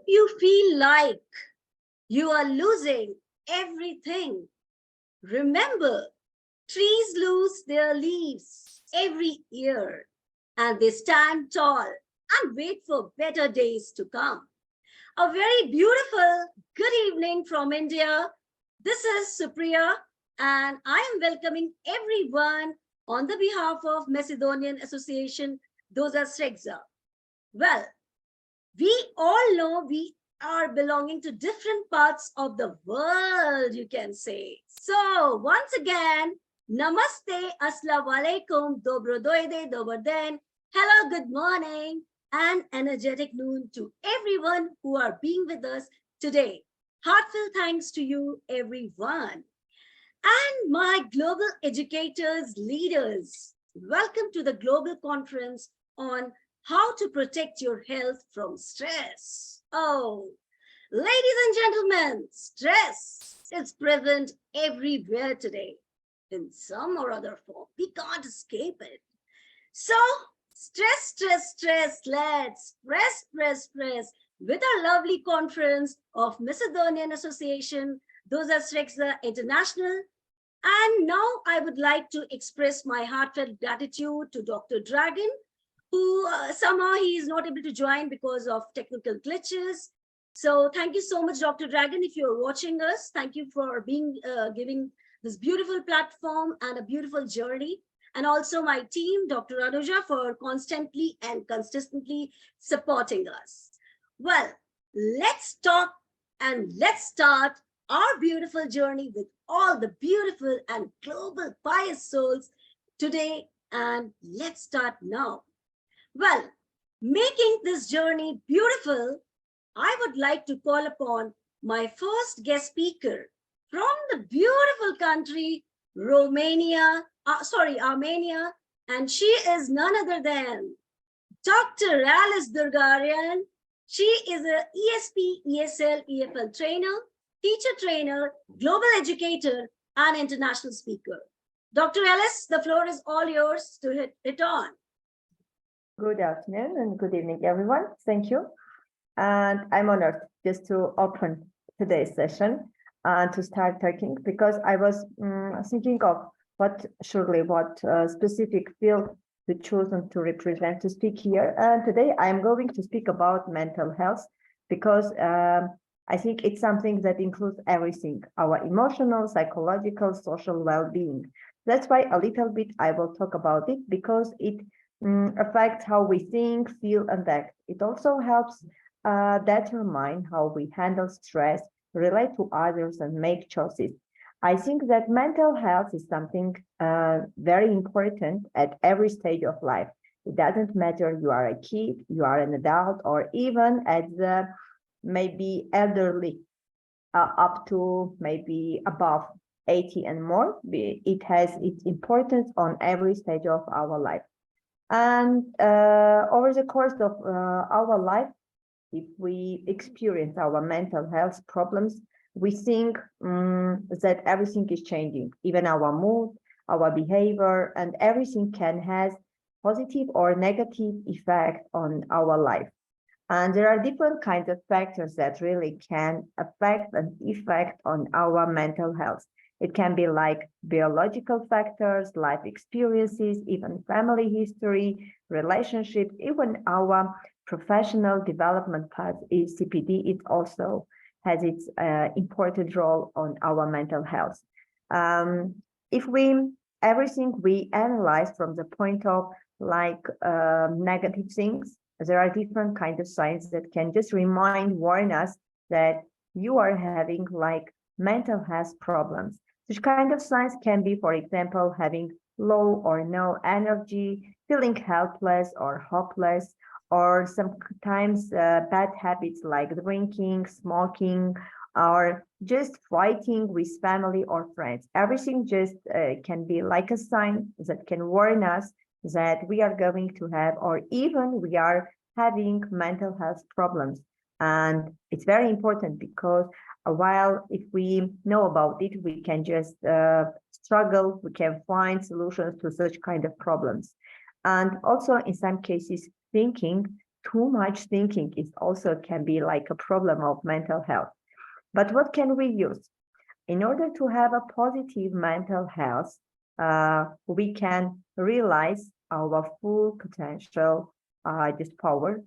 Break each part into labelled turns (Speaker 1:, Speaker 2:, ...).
Speaker 1: you feel like you are losing everything, remember, trees lose their leaves every year and they stand tall and wait for better days to come. A very beautiful good evening from India. This is Supriya, and I am welcoming everyone on the behalf of Macedonian Association Doza Srekja. Well, we all know we are belonging to different parts of the world, you can say. So once again, namaste, assalamu alaikum, dobro doide, dobar den. Hello, good morning, and energetic noon to everyone who are being with us today. Heartfelt thanks to you, everyone. And my global educators, leaders, welcome to the global conference on how to protect your health from stress. Oh, ladies and gentlemen, stress is present everywhere today in some or other form. We can't escape it. So, stress, stress, stress, let's press with our lovely conference of Macedonian Association, Doza Srekja International. And now I would like to express my heartfelt gratitude to Dr. Dragon, who somehow he is not able to join because of technical glitches. So thank you so much, Dr. Dragon, if you're watching us. Thank you for being giving this beautiful platform and a beautiful journey. And also my team, Dr. Anuja, for constantly and consistently supporting us. Well, let's talk and let's start our beautiful journey with all the beautiful and global pious souls today. And let's start now. Well, making this journey beautiful, I would like to call upon my first guest speaker from the beautiful country, Armenia, and she is none other than Dr. Alice Durgarian. She is a ESP, ESL, EFL trainer, teacher trainer, global educator, and international speaker. Dr. Alice, the floor is all yours to hit it on.
Speaker 2: Good afternoon and good evening, everyone. Thank you. And I'm honored just to open today's session and to start talking because I was thinking of what specific field to choose and to represent to speak here. And today I'm going to speak about mental health because I think it's something that includes everything, our emotional, psychological, social well-being. That's why a little bit I will talk about it because it affects how we think, feel, and act. It also helps determine how we handle stress, relate to others, and make choices. I think that mental health is something very important at every stage of life. It doesn't matter you are a kid, you are an adult, or even at the maybe elderly, up to maybe above 80 and more. It has its importance on every stage of our life. And over the course of our life, if we experience our mental health problems, we think that everything is changing, even our mood, our behavior, and everything can have positive or negative effect on our life. And there are different kinds of factors that really can affect and effect on our mental health. It can be like biological factors, life experiences, even family history, relationships, even our professional development path is CPD. It also has its important role on our mental health. Everything we analyze from the point of like negative things, there are different kinds of signs that can just warn us that you are having like mental health problems. Such kind of signs can be, for example, having low or no energy, feeling helpless or hopeless, or sometimes bad habits like drinking, smoking, or just fighting with family or friends. Everything just can be like a sign that can warn us that we are going to have, or even we are having mental health problems. And it's very important because while if we know about it, we can just struggle, we can find solutions to such kind of problems. And also in some cases, thinking too much thinking is also can be like a problem of mental health. But what can we use? In order to have a positive mental health, we can realize our full potential, this power.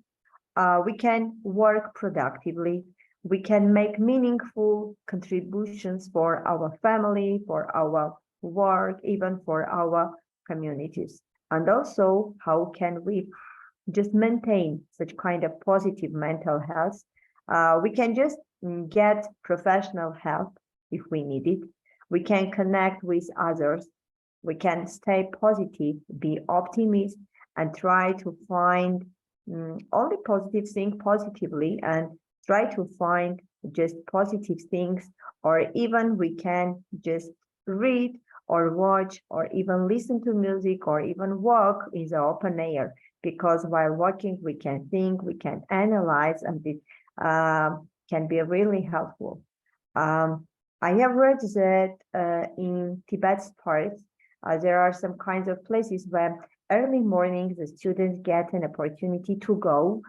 Speaker 2: We can work productively. We can make meaningful contributions for our family, for our work, even for our communities. And also, how can we just maintain such kind of positive mental health? We can just get professional help if we need it. We can connect with others. We can stay positive, be optimist, and try to find only positive things positively, and try to find just positive things, or even we can just read or watch or even listen to music or even walk in the open air, because while walking we can think, we can analyze, and it can be really helpful. I have read that in Tibet's parts, there are some kinds of places where early morning the students get an opportunity to go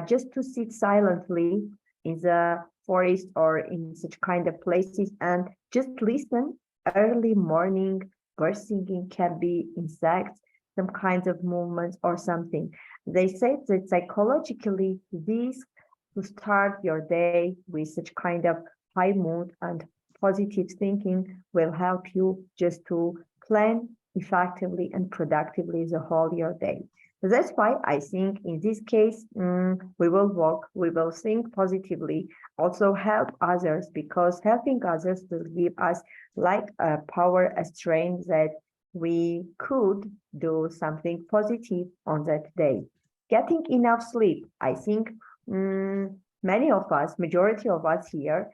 Speaker 2: just to sit silently in the forest or in such kind of places and just listen. Early morning bird singing can be insects, some kinds of movements or something. They say that psychologically this to start your day with such kind of high mood and positive thinking will help you just to plan effectively and productively the whole your day. So that's why I think in this case, we will walk, we will think positively, also help others, because helping others will give us like a power, a strength that we could do something positive on that day. Getting enough sleep, I think many of us, majority of us here,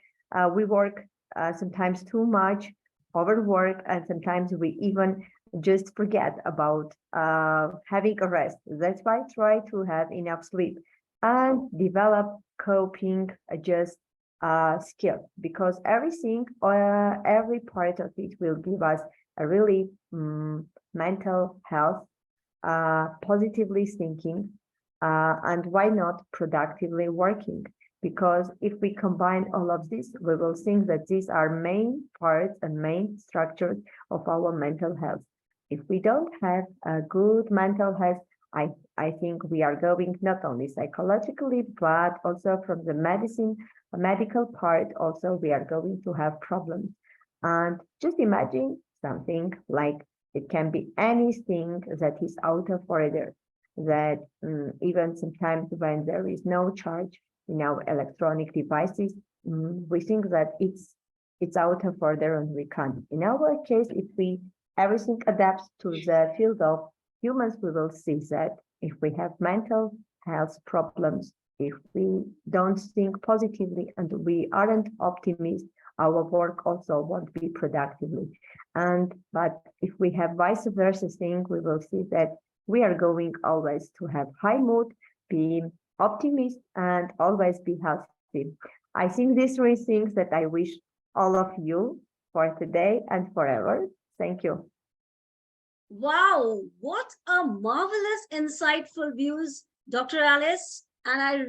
Speaker 2: we work sometimes too much, overwork, and sometimes we even just forget about having a rest. That's why I try to have enough sleep and develop coping just skill, because everything, every part of it will give us a really mental health, positively thinking, and why not productively working? Because if we combine all of this, we will think that these are main parts and main structures of our mental health. If we don't have a good mental health, I think we are going not only psychologically, but also from the medical part, also we are going to have problems. And just imagine something like it can be anything that is out of order, that even sometimes when there is no charge in our electronic devices, we think that it's out of order and we can't. In our case, if everything adapts to the field of humans, we will see that if we have mental health problems, if we don't think positively and we aren't optimists, our work also won't be productively. But if we have vice versa thing, we will see that we are going always to have high mood, be optimist, and always be healthy. I think these three things that I wish all of you for today and forever. Thank you.
Speaker 1: Wow, what a marvelous, insightful views, Dr. Alice. And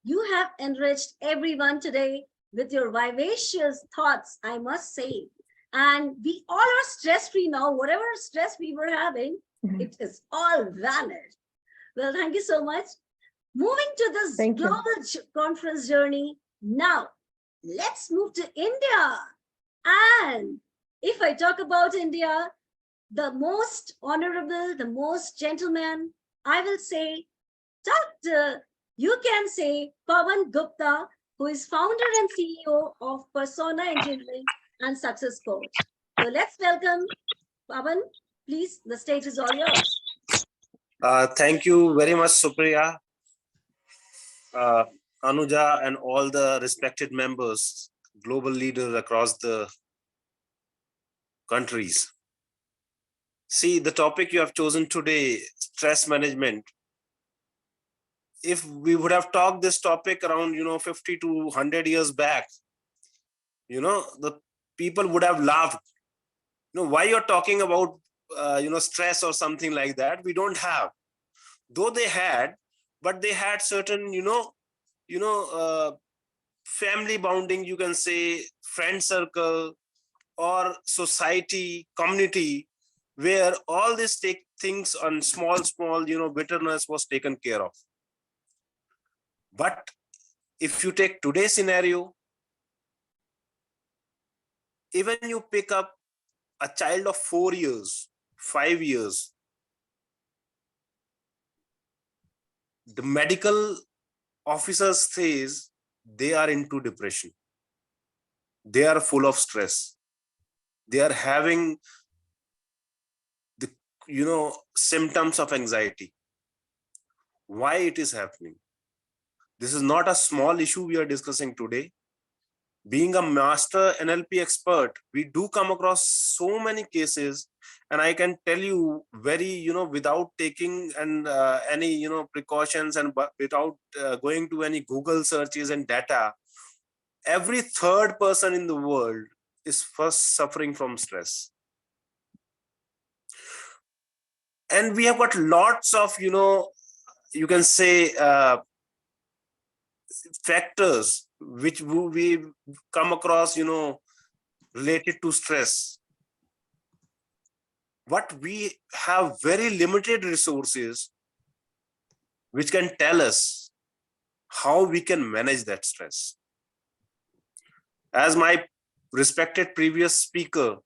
Speaker 1: you have enriched everyone today with your vivacious thoughts, I must say. And we all are stress-free now. Whatever stress we were having, it is all vanished. Well, thank you so much. Moving to this global conference journey, now let's move to India. And if I talk about India, the most honorable, the most gentleman, I will say Dr. You can say Pawan Gupta, who is founder and CEO of Persona Engineering and Success Coach. So let's welcome Pawan. Please, the stage is all yours.
Speaker 3: Thank you very much, Supriya, Anuja, and all the respected members, global leaders across the countries. See, the topic you have chosen today, stress management. If we would have talked this topic around, 50 to 100 years back, the people would have laughed. Why you're talking about, stress or something like that? We don't have. Though they had, but they had certain, family bonding, you can say, friend circle or society, community, where all these take things on small, bitterness was taken care of. But if you take today's scenario, even you pick up a child of 4 years, 5 years, the medical officers says they are into depression. They are full of stress. They are having the, symptoms of anxiety. Why it is happening? This is not a small issue we are discussing today. Being a master NLP expert, we do come across so many cases, and I can tell you very, without taking any, precautions and without going to any Google searches and data, every third person in the world is first suffering from stress. And we have got lots of, you can say, factors which we come across, related to stress. But we have very limited resources which can tell us how we can manage that stress. As my respected previous speaker,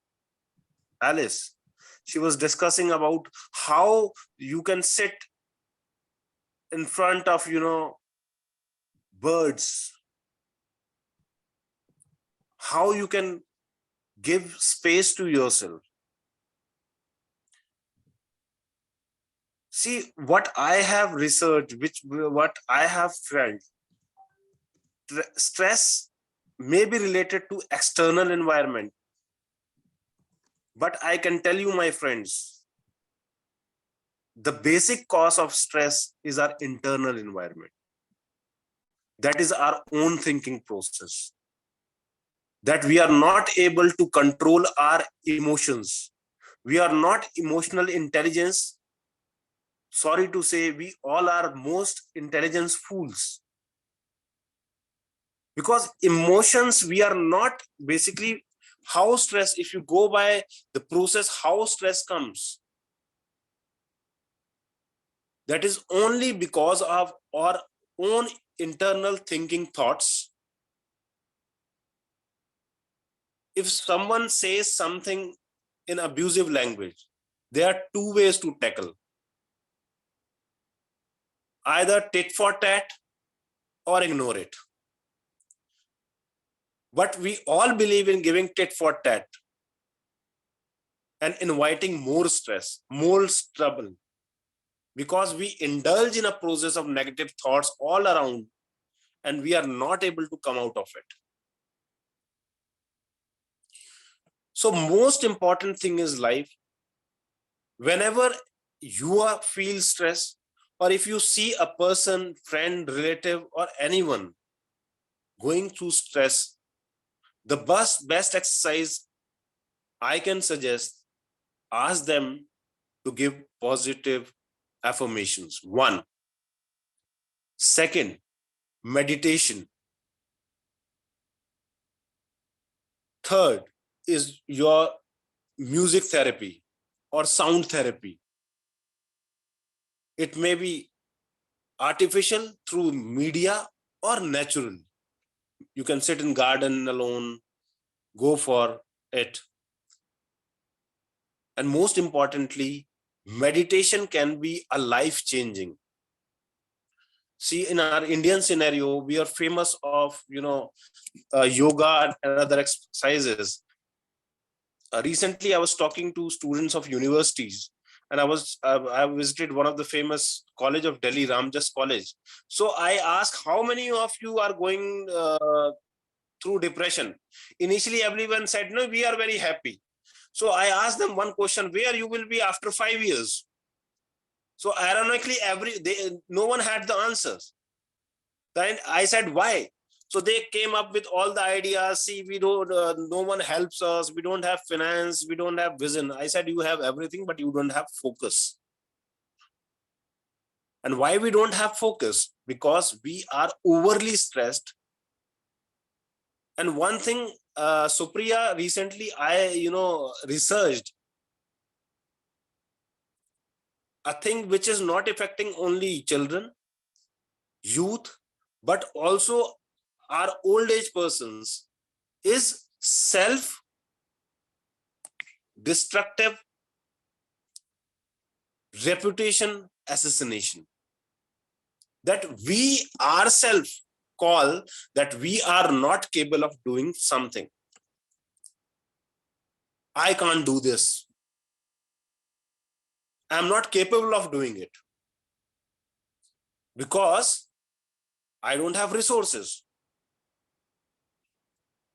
Speaker 3: Alice, she was discussing about how you can sit in front of, birds, how you can give space to yourself. See, what I have researched, what I have felt, stress may be related to external environment. But I can tell you, my friends, the basic cause of stress is our internal environment. That is our own thinking process. That we are not able to control our emotions. We are not emotional intelligence. Sorry to say, we all are most intelligence fools. Because emotions, we are not basically how stress, if you go by the process, how stress comes, that is only because of our own internal thinking thoughts. If someone says something in abusive language, there are two ways to tackle. Either tit for tat or ignore it. But we all believe in giving tit for tat and inviting more stress, more trouble, because we indulge in a process of negative thoughts all around and we are not able to come out of it. So most important thing is life. Whenever you feel stress, or if you see a person, friend, relative, or anyone going through stress, the best exercise I can suggest, ask them to give positive affirmations. One. Second, meditation. Third is your music therapy or sound therapy. It may be artificial through media or natural. You can sit in garden alone, go for it. And most importantly, meditation can be a life-changing. See, in our Indian scenario, we are famous of, yoga and other exercises. Recently, I was talking to students of universities, and I visited one of the famous college of Delhi, Ramjas College. So I asked, how many of you are going through depression? Initially, everyone said, no, we are very happy. So I asked them one question, where you will be after 5 years? So ironically, no one had the answers. Then I said, why? So they came up with all the ideas. See, we don't, no one helps us. We don't have finance. We don't have vision. I said, you have everything, but you don't have focus. And why we don't have focus? Because we are overly stressed. And one thing, Supriya, recently I researched a thing which is not affecting only children, youth, but also our old age persons, is self destructive reputation assassination. That we ourselves call that we are not capable of doing something. I can't do this. I'm not capable of doing it because I don't have resources.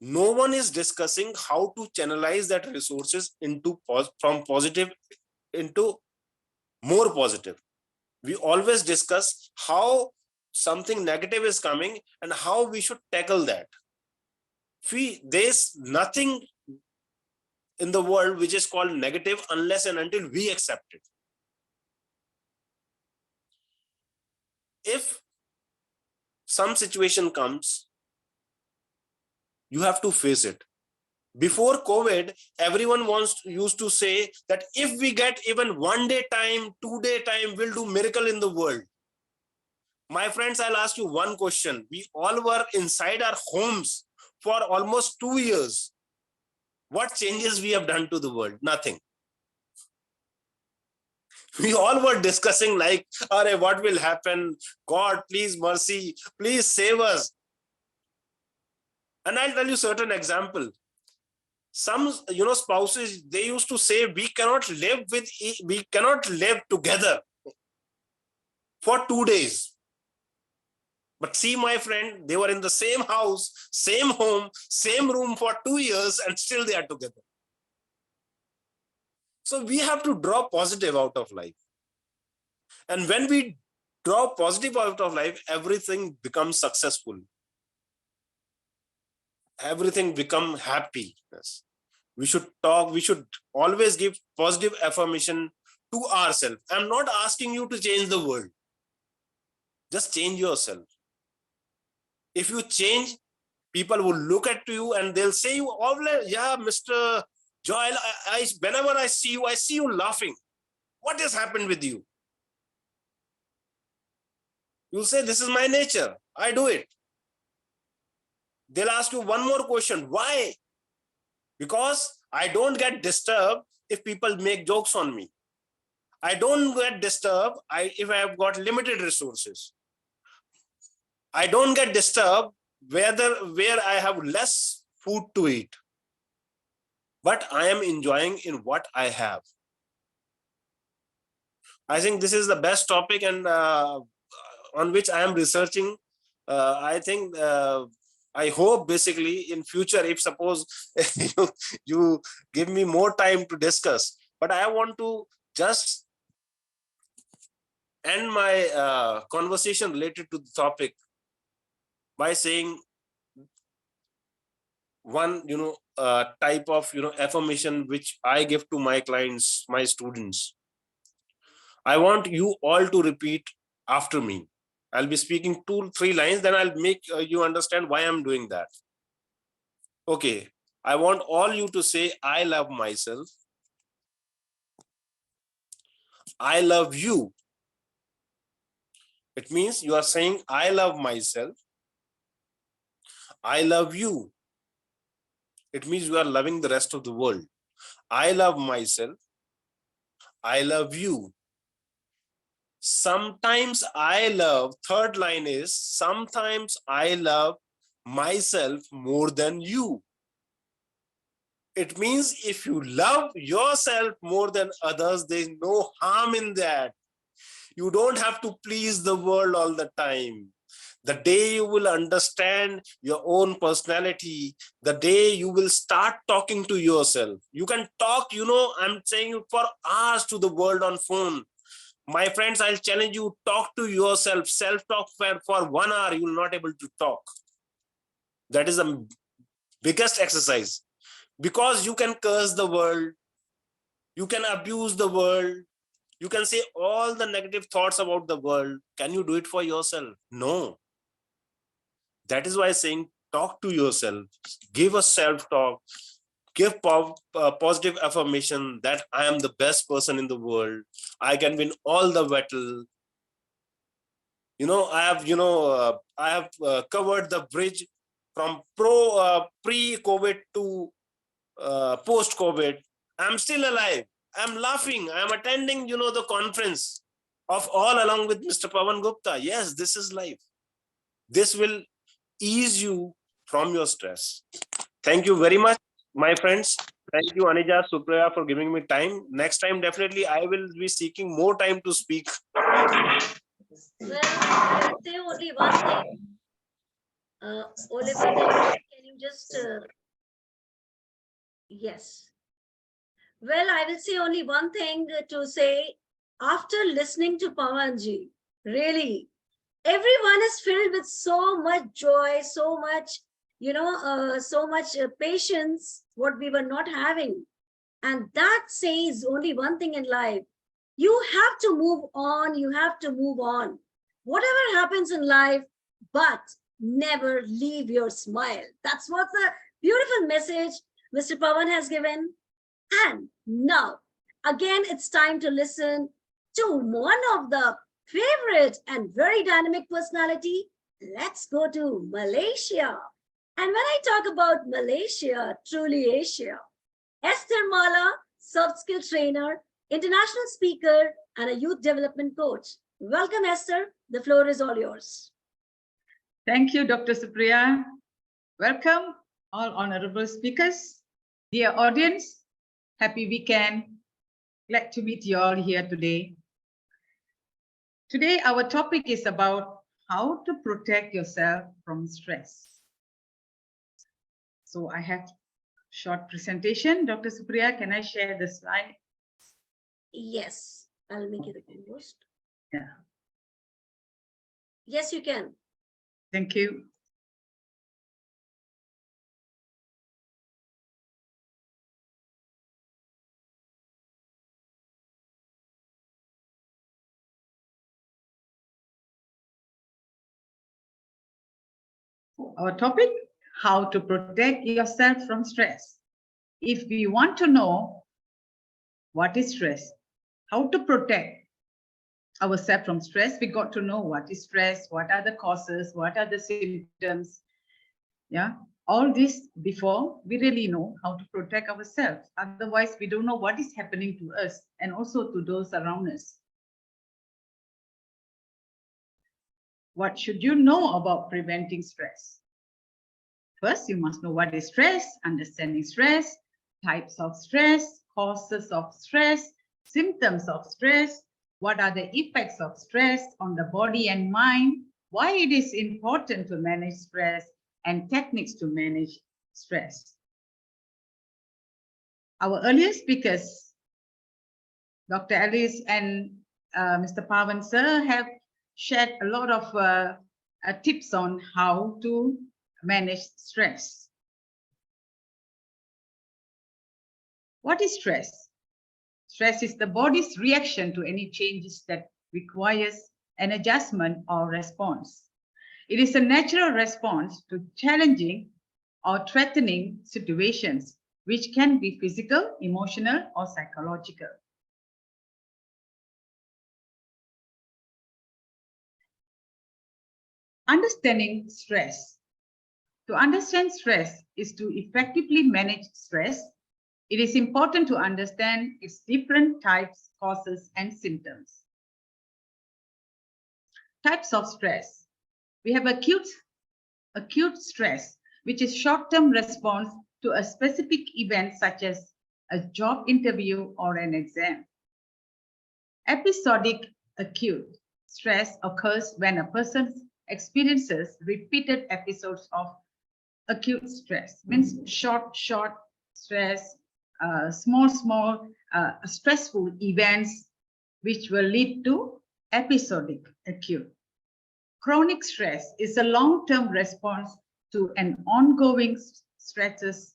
Speaker 3: No one is discussing how to channelize that resources into from positive into more positive. We always discuss how something negative is coming and how we should tackle that. There's nothing in the world which is called negative unless and until we accept it. If some situation comes, you have to face it. Before COVID, everyone used to say that if we get even 1 day time, 2 day time, we'll do miracle in the world. My friends, I'll ask you one question. We all were inside our homes for almost 2 years. What changes we have done to the world? Nothing. We all were discussing like, what will happen? God, please mercy, please save us. And I'll tell you certain example. Some, spouses, they used to say, we cannot live together for 2 days. But see, my friend, they were in the same house, same home, same room for 2 years, and still they are together. So we have to draw positive out of life. And when we draw positive out of life, everything becomes successful. Everything becomes happiness. We should talk, we should always give positive affirmation to ourselves. I'm not asking you to change the world. Just change yourself. If you change, people will look at you and they'll say you always, yeah, Mr. Joel, whenever I see you laughing. What has happened with you? You'll say, this is my nature. I do it. They'll ask you one more question. Why? Because I don't get disturbed if people make jokes on me. I don't get disturbed if I have got limited resources. I don't get disturbed where I have less food to eat. But I am enjoying in what I have. I think this is the best topic and on which I am researching. I think I hope basically in future, if suppose you give me more time to discuss, but I want to just end my conversation related to the topic by saying one, type of, affirmation which I give to my clients, my students. I want you all to repeat after me. I'll be speaking 2-3 lines, then I'll make you understand why I'm doing that. Okay. I want all you to say, I love myself. I love you. It means you are saying, I love myself. I love you. It means you are loving the rest of the world. I love myself. I love you. Sometimes I love, third line is, sometimes I love myself more than you. It means if you love yourself more than others, there's no harm in that. You don't have to please the world all the time. The day you will understand your own personality, the day you will start talking to yourself. You can talk, I'm saying for hours to the world on phone. My friends, I'll challenge you, talk to yourself, self-talk for 1 hour, you will not able to talk. That is the biggest exercise. Because you can curse the world, you can abuse the world, You can say all the negative thoughts about the world. Can you do it for yourself? No. That is why saying talk to yourself, give a self-talk, give positive affirmation that I am the best person in the world. I can win all the battle. I have covered the bridge from pre-COVID to post-COVID. I'm still alive. I'm laughing. I'm attending, the conference of all along with Mr. Pawan Gupta. Yes, this is life. This will ease you from your stress. Thank you very much, my friends. Thank you, Anija, Supriya, for giving me time. Next time, definitely, I will be seeking more time to speak.
Speaker 1: Well, I will say only one thing. Oliver, can you just yes. Well, I will say only one thing to say. After listening to Pawanji, really, everyone is filled with so much joy, so much, so much patience, what we were not having. And that says only one thing in life. You have to move on. You have to move on. Whatever happens in life, but never leave your smile. That's what the beautiful message Mr. Pawan has given. And now, again, it's time to listen to one of the favorite and very dynamic personality. Let's go to Malaysia. And when I talk about Malaysia, truly Asia, Esther Mala, soft skill trainer, international speaker, and a youth development coach. Welcome, Esther. The floor is all yours.
Speaker 4: Thank you, Dr. Supriya. Welcome, all honorable speakers. Dear audience, happy weekend. Glad to meet you all here today. Today, our topic is about how to protect yourself from stress. So I have short presentation. Dr. Supriya, can I share the slide?
Speaker 1: Yes, I'll make it a post.
Speaker 4: Yeah.
Speaker 1: Yes, you can.
Speaker 4: Thank you. Our topic, how to protect yourself from stress. If we want to know what is stress, how to protect ourselves from stress, we got to know what is stress, what are the causes, what are the symptoms. Yeah, all this before we really know how to protect ourselves. Otherwise, we don't know what is happening to us and also to those around us. What should you know about preventing stress? First, you must know what is stress, understanding stress, types of stress, causes of stress, symptoms of stress, what are the effects of stress on the body and mind, why it is important to manage stress, and techniques to manage stress. Our earlier speakers, Dr. Alice and Mr. Pawan sir, have shared a lot of tips on how to manage stress. What is stress? Stress is the body's reaction to any changes that requires an adjustment or response. It is a natural response to challenging or threatening situations, which can be physical, emotional, or psychological. Understanding stress. To understand stress is to effectively manage stress. It is important to understand its different types, causes, and symptoms. Types of stress. We have acute stress, which is short-term response to a specific event such as a job interview or an exam. Episodic acute stress occurs when a person experiences repeated episodes of acute stress, means short stress, small stressful events which will lead to episodic acute. Chronic stress is a long-term response to an ongoing stresses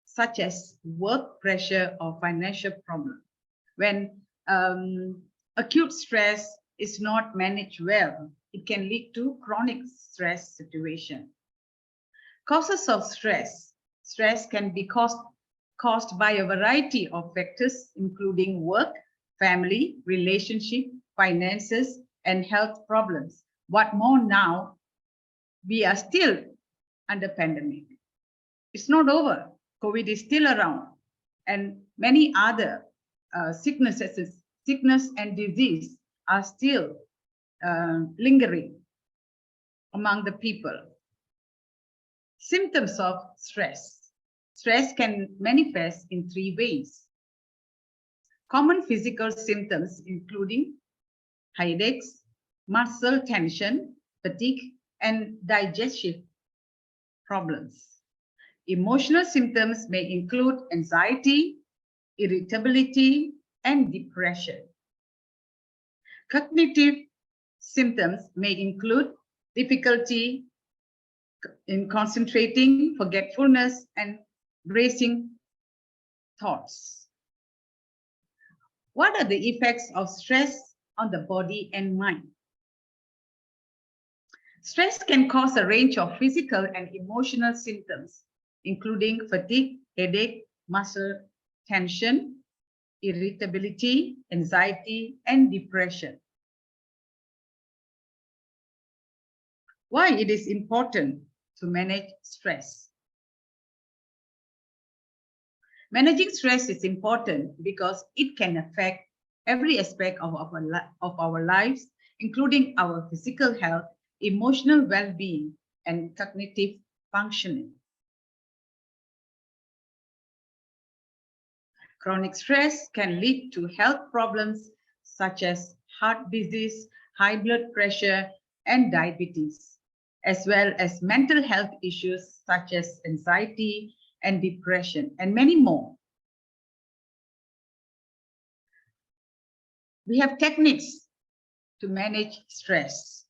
Speaker 4: such as work pressure or financial problem. When acute stress is not managed well, it can lead to chronic stress situation. Causes of stress. Stress can be caused by a variety of factors, including work, family, relationship, finances, and health problems. What more now, we are still under pandemic. It's not over. COVID is still around, and many other sickness and disease are still lingering among the people. Symptoms of stress. Stress can manifest in 3 ways. Common physical symptoms including headaches, muscle tension, fatigue, and digestive problems. Emotional symptoms may include anxiety, irritability, and depression. Cognitive symptoms may include difficulty in concentrating, forgetfulness, and racing thoughts. What are the effects of stress on the body and mind? Stress can cause a range of physical and emotional symptoms, including fatigue, headache, muscle tension, irritability, anxiety, and depression. Why it is important to manage stress? Managing stress is important because it can affect every aspect of our lives, including our physical health, emotional well-being, and cognitive functioning. Chronic stress can lead to health problems such as heart disease, high blood pressure, and diabetes, as well as mental health issues such as anxiety and depression, and many more. We have techniques to manage stress.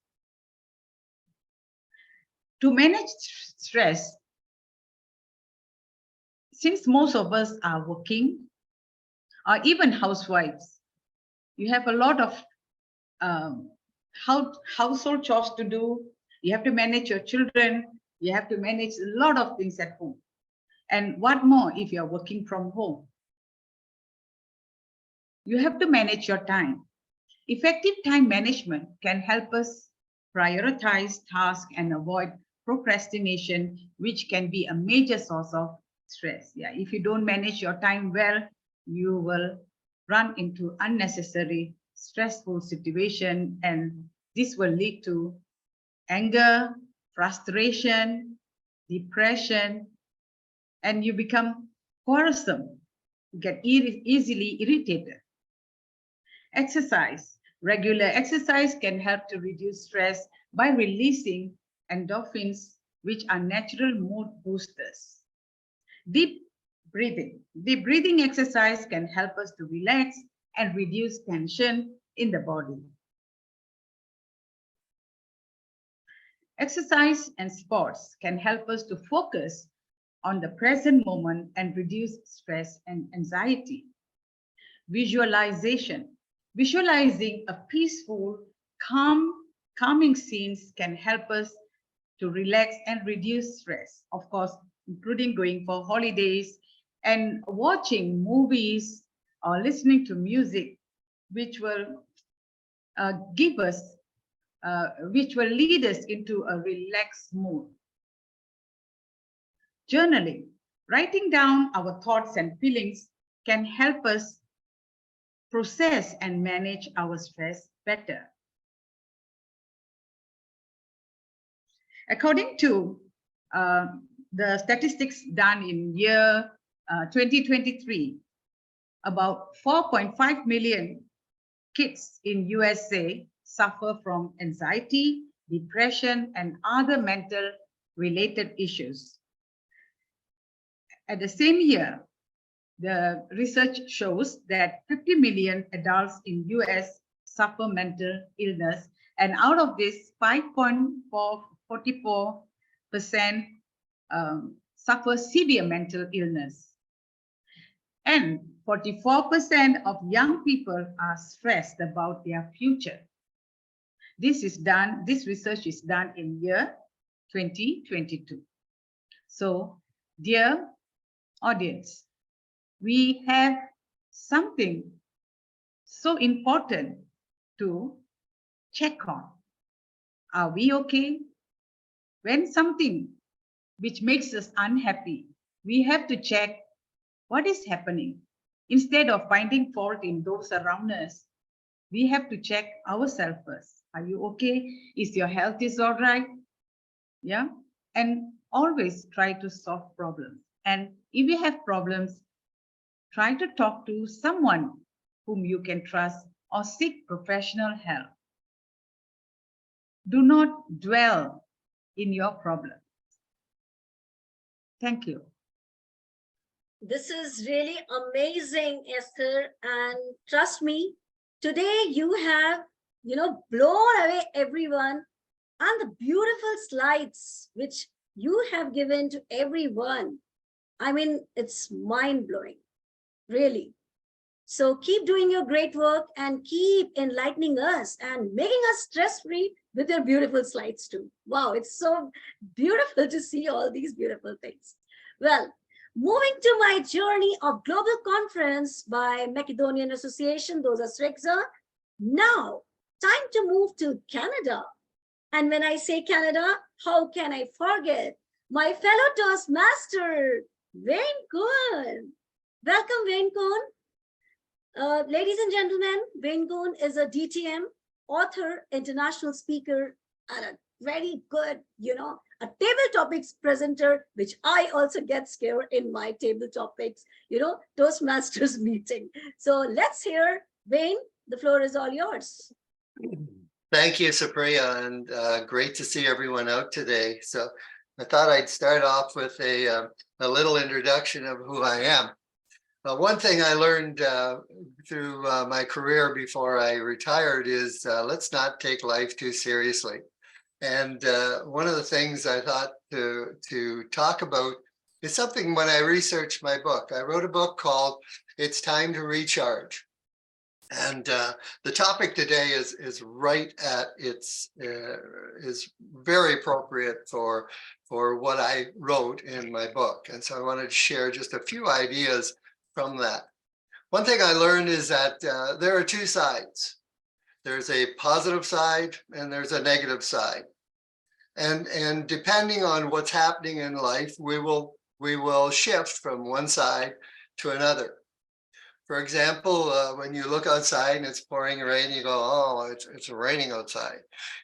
Speaker 4: To manage stress, since most of us are working, or even housewives, you have a lot of household chores to do. You have to manage your children. You have to manage a lot of things at home. And what more if you're working from home? You have to manage your time. Effective time management can help us prioritize tasks and avoid procrastination, which can be a major source of stress. Yeah, if you don't manage your time well, you will run into unnecessary stressful situation, and this will lead to anger, frustration, depression, and you become quarrelsome, you get easily irritated. Exercise. Regular exercise can help to reduce stress by releasing endorphins, which are natural mood boosters. Deep breathing. Deep breathing exercise can help us to relax and reduce tension in the body. Exercise and sports can help us to focus on the present moment and reduce stress and anxiety. Visualization. Visualizing a peaceful, calming scenes can help us to relax and reduce stress. Of course, including going for holidays and watching movies or listening to music, which will which will lead us into a relaxed mood. Journaling. Writing down our thoughts and feelings can help us process and manage our stress better. According to the statistics done in year 2023, about 4.5 million kids in USA suffer from anxiety, depression, and other mental related issues. At the same year, the research shows that 50 million adults in US suffer mental illness, and out of this, 5.44% suffer severe mental illness. And 44% of young people are stressed about their future. This research is done in year 2022. So, dear audience, we have something so important to check on. Are we okay? When something which makes us unhappy, we have to check what is happening. Instead of finding fault in those around us, we have to check ourselves first. Are you okay? Is your health all right? Yeah. And always try to solve problems. And if you have problems, try to talk to someone whom you can trust or seek professional help. Do not dwell in your problems. Thank you.
Speaker 1: This is really amazing, Esther. And trust me, today you have, blown away everyone, and the beautiful slides which you have given to everyone. I mean, it's mind blowing, really. So keep doing your great work and keep enlightening us and making us stress-free with your beautiful slides too. Wow, it's so beautiful to see all these beautiful things. Well, moving to my journey of global conference by Macedonian Association, Doza Srekja. Now, time to move to Canada. And when I say Canada, how can I forget my fellow Toastmaster, Wayne Kuhn. Welcome, Wayne Kuhn. Ladies and gentlemen, Wayne Kuhn is a DTM, author, international speaker, and a very good, a table topics presenter, which I also get scared in my table topics, Toastmasters meeting. So let's hear, Wayne, the floor is all yours.
Speaker 5: Thank you, Supriya, and great to see everyone out today. So I thought I'd start off with a little introduction of who I am. One thing I learned through my career before I retired is let's not take life too seriously. And one of the things I thought to talk about is something when I researched my book. I wrote a book called It's Time to Recharge. And the topic today is right at its is very appropriate for what I wrote in my book. And so I wanted to share just a few ideas from that. One thing I learned is that there are two sides. There's a positive side and there's a negative side. And depending on what's happening in life, we will shift from one side to another. For example, when you look outside and it's pouring rain, you go, oh, it's raining outside,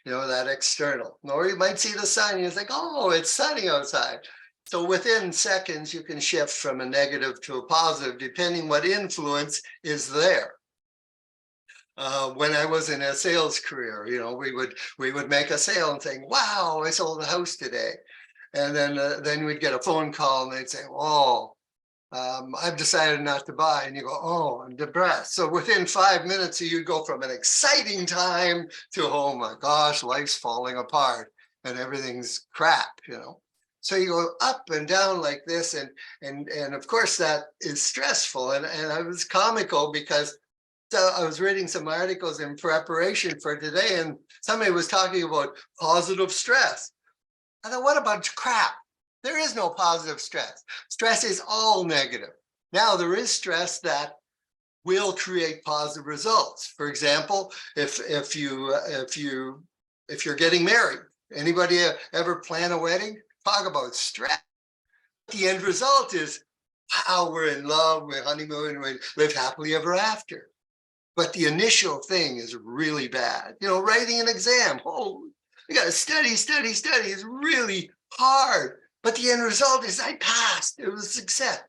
Speaker 5: that external. Or you might see the sun and you think, oh, it's sunny outside. So within seconds, you can shift from a negative to a positive, depending what influence is there. When I was in a sales career, we would make a sale and think, wow, I sold a house today. And then we'd get a phone call and they'd say, oh, I've decided not to buy. And you go, oh, I'm depressed. So within 5 minutes, you go from an exciting time to, oh my gosh, life's falling apart and everything's crap, So you go up and down like this. And of course, that is stressful. And I was comical because I was reading some articles in preparation for today, and somebody was talking about positive stress. I thought, what about crap? There is no positive stress. Stress is all negative. Now, there is stress that will create positive results. For example, if you're getting married, anybody ever plan a wedding? Talk about stress. The end result is, wow, we're in love, we're honeymoon, we live happily ever after. But the initial thing is really bad. Writing an exam, oh, you got to study. It's really hard. But the end result is I passed. It was a success.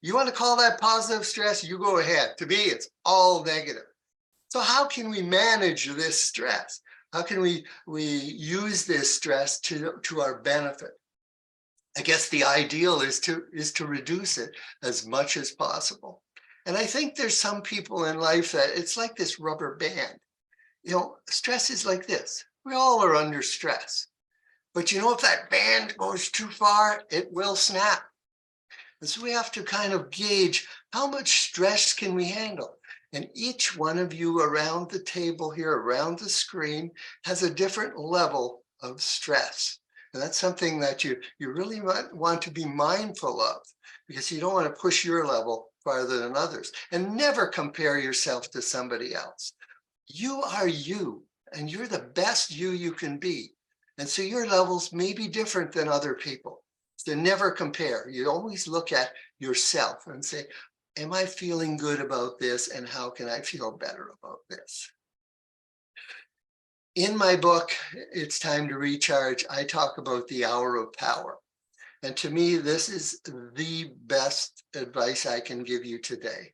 Speaker 5: You want to call that positive stress? You go ahead. To me, it's all negative. So how can we manage this stress? How can we use this stress to our benefit? I guess the ideal is to reduce it as much as possible. And I think there's some people in life that it's like this rubber band. Stress is like this. We all are under stress. But if that band goes too far, it will snap. And so we have to kind of gauge how much stress can we handle. And each one of you around the table here, around the screen, has a different level of stress. And that's something that you really want to be mindful of, because you don't want to push your level farther than others. And never compare yourself to somebody else. You are you, and you're the best you can be. And so your levels may be different than other people. So never compare. You always look at yourself and say, am I feeling good about this? And how can I feel better about this? In my book, It's Time to Recharge, I talk about the hour of power. And to me, this is the best advice I can give you today.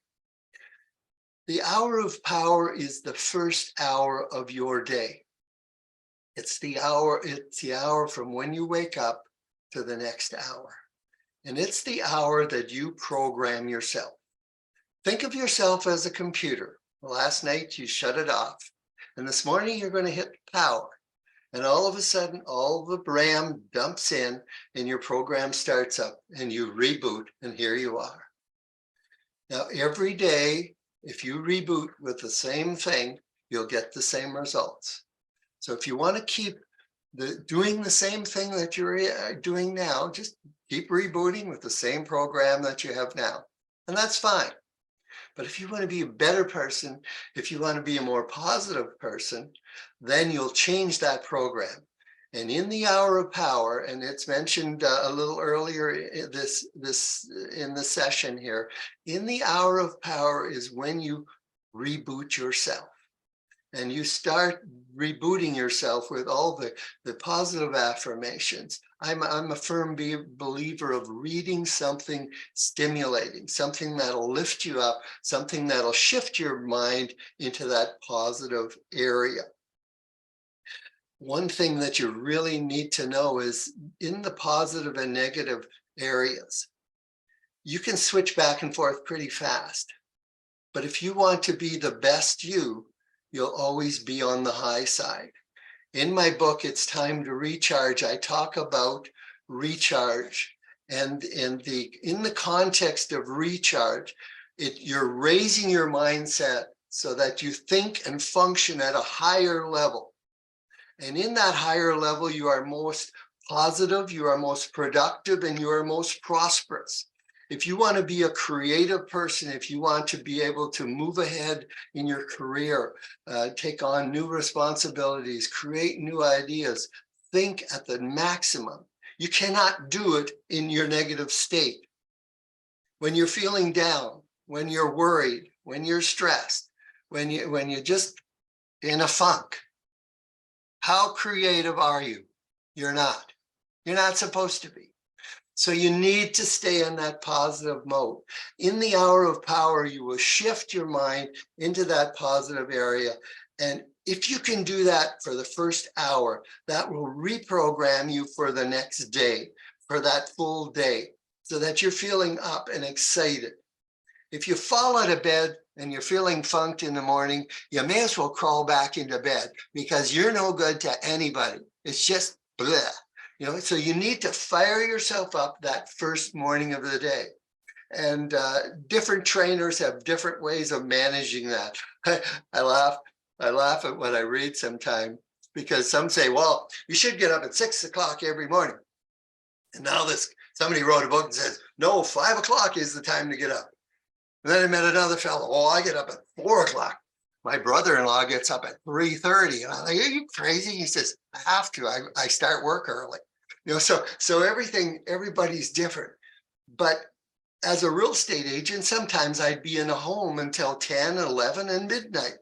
Speaker 5: The hour of power is the first hour of your day. It's the hour from when you wake up to the next hour. And it's the hour that you program yourself. Think of yourself as a computer. Last night you shut it off. And this morning you're going to hit power. And all of a sudden, all the RAM dumps in and your program starts up and you reboot, and here you are. Now, every day, if you reboot with the same thing, you'll get the same results. So if you want to keep doing the same thing that you're doing now, just keep rebooting with the same program that you have now. And that's fine. But if you want to be a better person, if you want to be a more positive person, then you'll change that program. And in the hour of power, and it's mentioned a little earlier in in the session here, in the hour of power is when you reboot yourself. And you start rebooting yourself with all the positive affirmations. I'm a firm believer of reading something stimulating, something that'll lift you up, something that'll shift your mind into that positive area. One thing that you really need to know is in the positive and negative areas, you can switch back and forth pretty fast. But if you want to be the best you'll always be on the high side. In my book, It's Time to Recharge, I talk about recharge. And in the context of recharge, you're raising your mindset so that you think and function at a higher level. And in that higher level, you are most positive, you are most productive, and you are most prosperous. If you want to be a creative person, if you want to be able to move ahead in your career, take on new responsibilities, create new ideas, think at the maximum. You cannot do it in your negative state. When you're feeling down, when you're worried, when you're stressed, when you're just in a funk, how creative are you? You're not. You're not supposed to be. So you need to stay in that positive mode. In the hour of power, you will shift your mind into that positive area. And if you can do that for the first hour, that will reprogram you for the next day, for that full day, so that you're feeling up and excited. If you fall out of bed and you're feeling funked in the morning, you may as well crawl back into bed because you're no good to anybody. It's just bleh. So you need to fire yourself up that first morning of the day. And different trainers have different ways of managing that. I laugh at what I read sometimes because some say, well, you should get up at 6 o'clock every morning. And now somebody wrote a book and says, no, 5 o'clock is the time to get up. And then I met another fellow, oh, I get up at 4 o'clock. My brother-in-law gets up at 3:30. And I'm like, are you crazy? He says, I have to. I start work early. So everybody's different. But as a real estate agent, sometimes I'd be in a home until 10, 11, and midnight.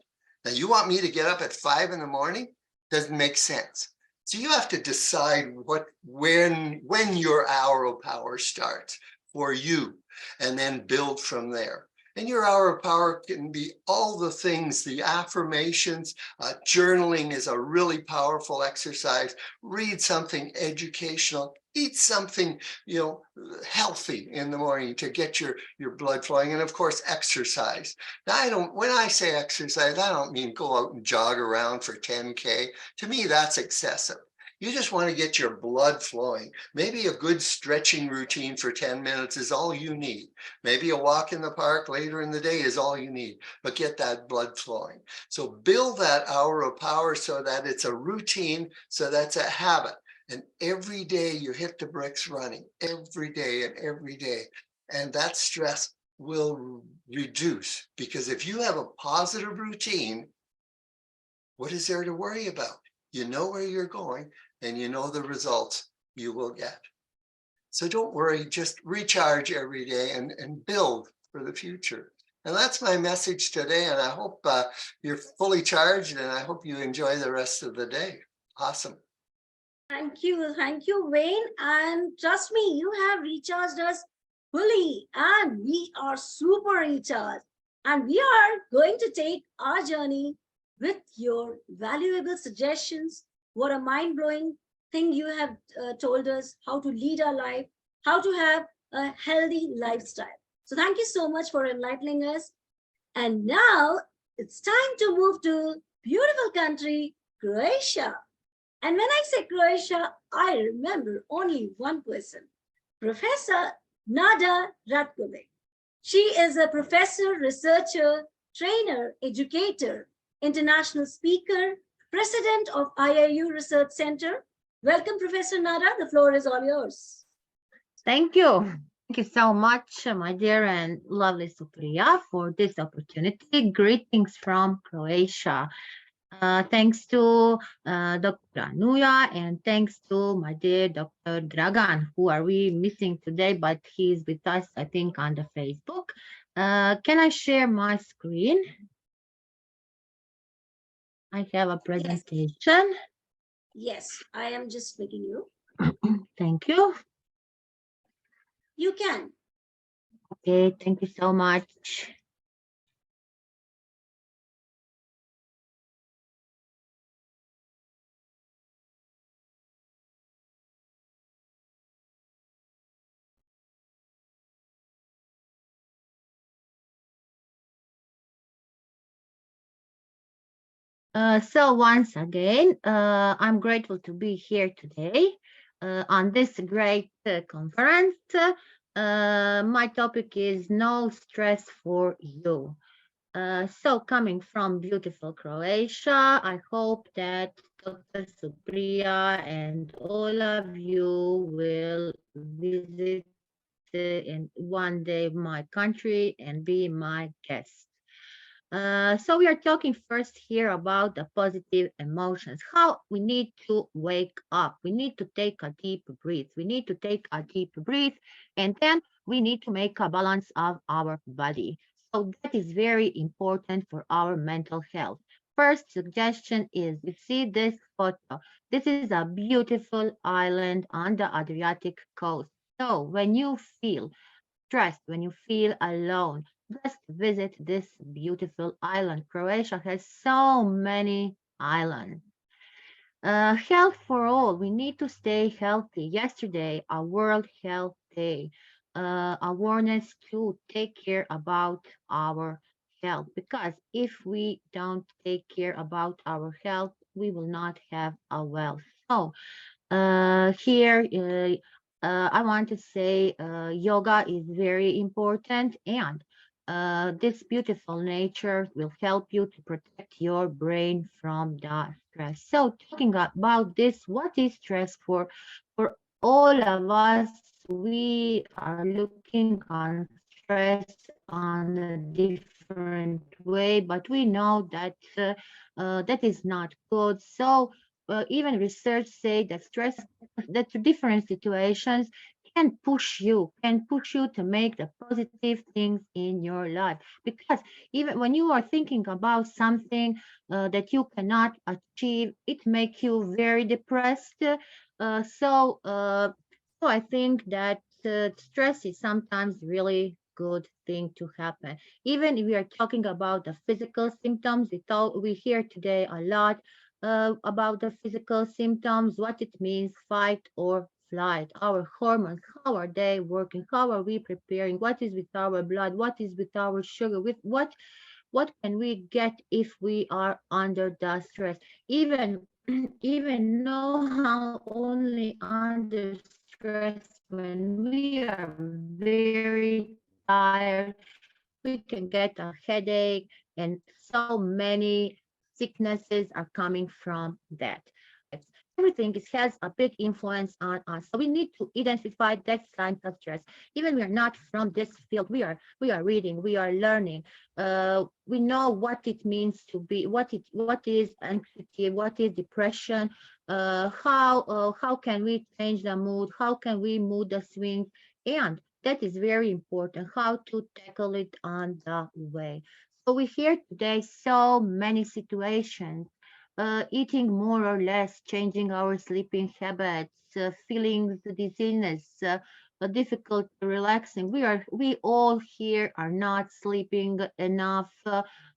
Speaker 5: Now, you want me to get up at 5 in the morning? Doesn't make sense. So you have to decide when your hour of power starts for you, and then build from there. And your hour of power can be all the things, the affirmations, journaling is a really powerful exercise. Read something educational, eat something, healthy in the morning to get your blood flowing. And of course, exercise. Now, when I say exercise, I don't mean go out and jog around for 10K. To me, that's excessive. You just want to get your blood flowing. Maybe a good stretching routine for 10 minutes is all you need. Maybe a walk in the park later in the day is all you need, but get that blood flowing. So build that hour of power so that it's a routine, so that's a habit. And every day you hit the bricks running, every day and every day. And that stress will reduce, because if you have a positive routine, what is there to worry about? You know where you're going and you know the results you will get. So don't worry, just recharge every day and build for the future. And that's my message today. And I hope you're fully charged, and I hope you enjoy the rest of the day. Awesome.
Speaker 1: Thank you, Wayne. And trust me, you have recharged us fully, and we are super recharged. And we are going to take our journey with your valuable suggestions. What a mind blowing thing you have told us, how to lead our life, how to have a healthy lifestyle. So, thank you so much for enlightening us. And now it's time to move to beautiful country, Croatia. And when I say Croatia, I remember only one person, Professor Nada Ratkovic. She is a professor, researcher, trainer, educator, international speaker, president of IIU Research Center. Welcome, Professor Nada. The floor is all yours.
Speaker 6: Thank you. Thank you so much, my dear and lovely Supriya, for this opportunity. Greetings from Croatia. Thanks to Dr. Anuja, and thanks to my dear Dr. Dragan, who are we missing today, but he's with us, I think, on the Facebook. Can I share my screen? I have a presentation.
Speaker 1: Yes, I am just making you.
Speaker 6: Thank you.
Speaker 1: You can.
Speaker 6: Okay, thank you so much. So once again, I'm grateful to be here today on this great conference. My topic is no stress for you. So coming from beautiful Croatia, I hope that Dr. Supriya and all of you will visit in one day my country and be my guest. So we are talking first here about the positive emotions, how we need to wake up. We need to take a deep breath. We need to take a deep breath, and then we need to make a balance of our body. So that is very important for our mental health. First suggestion is, you see this photo. This is a beautiful island on the Adriatic coast. So when you feel stressed, when you feel alone, just visit this beautiful island. Croatia has so many islands. Health for all. We need to stay healthy. Yesterday, a World Health Day. Awareness to take care about our health, because if we don't take care about our health, we will not have a wealth. So here, I want to say yoga is very important, and this beautiful nature will help you to protect your brain from the stress. So talking about this, what is stress for all of us? We are looking on stress on a different way, but we know that that is not good. So even research say that stress, that different situations can push you to make the positive things in your life. Because even when you are thinking about something that you cannot achieve, it makes you very depressed. So I think that stress is sometimes really good thing to happen. Even if we are talking about the physical symptoms, we hear today a lot about the physical symptoms, what it means, fight or flight, our hormones, how are they working, how are we preparing, what is with our blood, what is with our sugar, with what can we get if we are under the stress. Even even know how only under stress when we are very tired, we can get a headache, and so many sicknesses are coming from that. Everything has a big influence on us. So we need to identify that signs of stress. Even we are not from this field, we are reading, we are learning. We know what it means to be, what is anxiety, what is depression, how can we change the mood, how can we mood the swings, and that is very important, how to tackle it on the way. So we hear today so many situations, eating more or less, changing our sleeping habits, feeling the dizziness, difficult relaxing. We all here are not sleeping enough.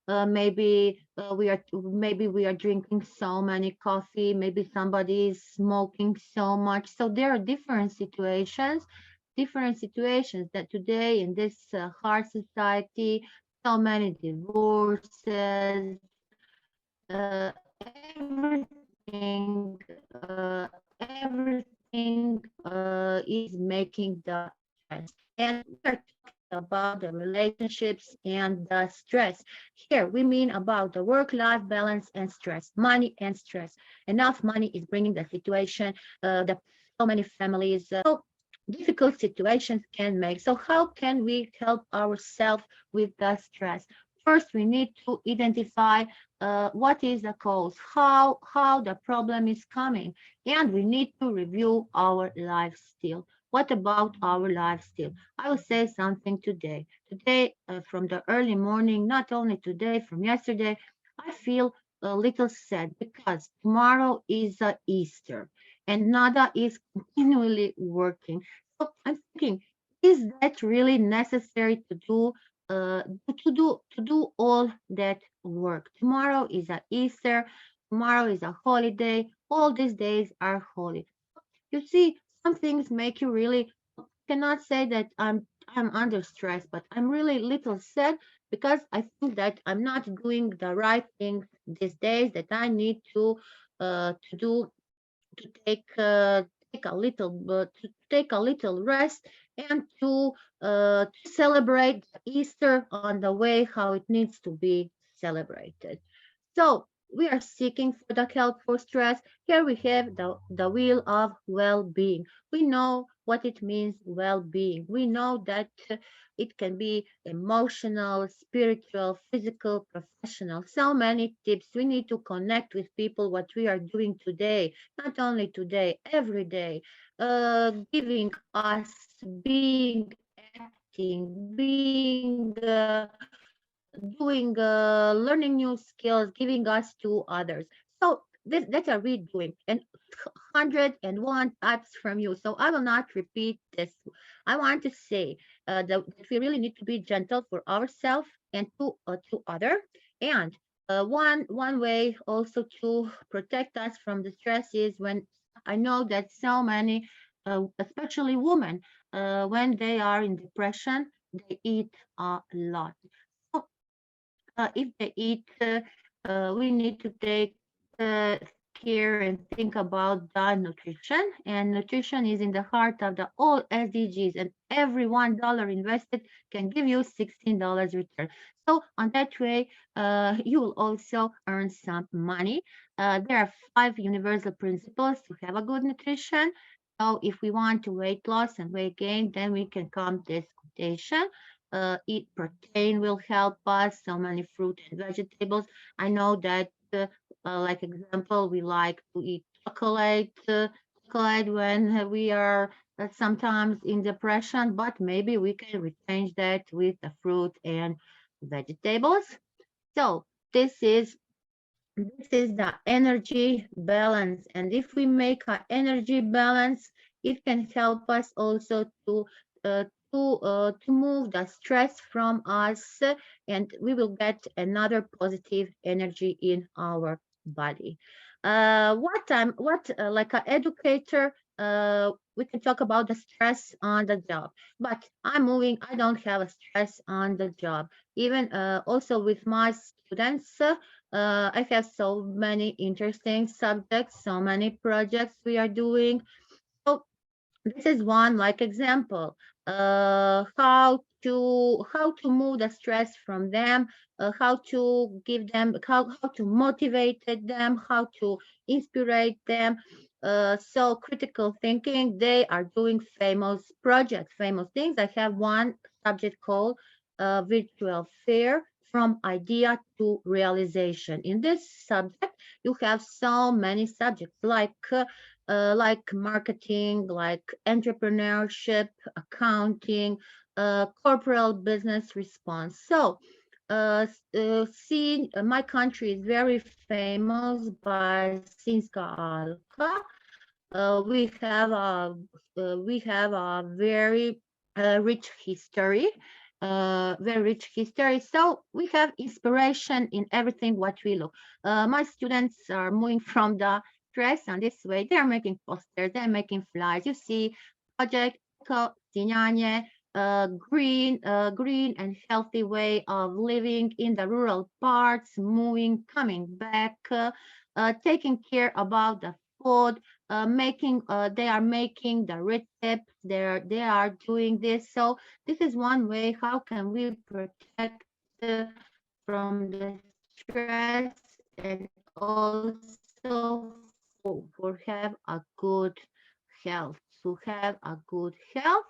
Speaker 6: Maybe we are drinking so many coffee. Maybe somebody is smoking so much. So there are different situations that today in this hard society, so many divorces, everything is making the stress. And we are talking about the relationships and the stress. Here we mean about the work-life balance and stress, money and stress. Enough money is bringing the situation that so many families, so difficult situations can make. So how can we help ourselves with the stress? First, we need to identify what is the cause, how the problem is coming, and we need to review our lifestyle. What about our lifestyle? I will say something today. Today, from the early morning, not only today, from yesterday, I feel a little sad because tomorrow is Easter and Nada is continually working. So I'm thinking, is that really necessary to do? To do all that work. Tomorrow is a Easter. Tomorrow is a holiday. All these days are holy. You see, some things make you really cannot say that I'm under stress, but I'm really little sad because I think that I'm not doing the right thing these days. That I need to do to take a little rest and to celebrate Easter on the way how it needs to be celebrated. So we are seeking for the help for stress. Here we have the wheel of well-being. We know what it means well-being. We know that it can be emotional, spiritual, physical, professional. So many tips. We need to connect with people what we are doing today, not only today, every day, giving us being acting, being doing learning new skills, giving us to others. So that's a we doing and 101 types from you. So I will not repeat this. I want to say that we really need to be gentle for ourselves and to other. And one way also to protect us from the stress is when I know that so many, especially women, when they are in depression, they eat a lot. So if they eat, we need to take uh, care and think about the nutrition. And nutrition is in the heart of the all SDGs, and every $1 invested can give you $16 return. So on that way, you will also earn some money. There are 5 universal principles to have a good nutrition. So if we want to weight loss and weight gain, then we can come this quotation. Eat protein will help us, so many fruit and vegetables. I know that, like example, we like to eat chocolate when we are sometimes in depression, but maybe we can change that with the fruit and vegetables. So this is the energy balance, and if we make our energy balance, it can help us also uh, to move the stress from us, and we will get another positive energy in our body. What like an educator, we can talk about the stress on the job. But I'm moving, I don't have a stress on the job. Even also with my students, I have so many interesting subjects, so many projects we are doing. So this is one like example, how to move the stress from them, how to give them, how to motivate them, how to inspire them. So critical thinking, they are doing famous projects, famous things. I have one subject called virtual fair, from idea to realization. In this subject, you have so many subjects like marketing, like entrepreneurship, accounting, corporate business response. So, my country is very famous by Sinska Alka. We have a very rich history, very rich history. So we have inspiration in everything what we look. My students are moving from the dress and this way. They are making posters, they're making flyers. You see, project Zinyanye, green and healthy way of living in the rural parts, moving, coming back, taking care about the food, they are making the recipes, they are doing this. So this is one way how can we protect from the stress, and also for have a good health, to have a good health.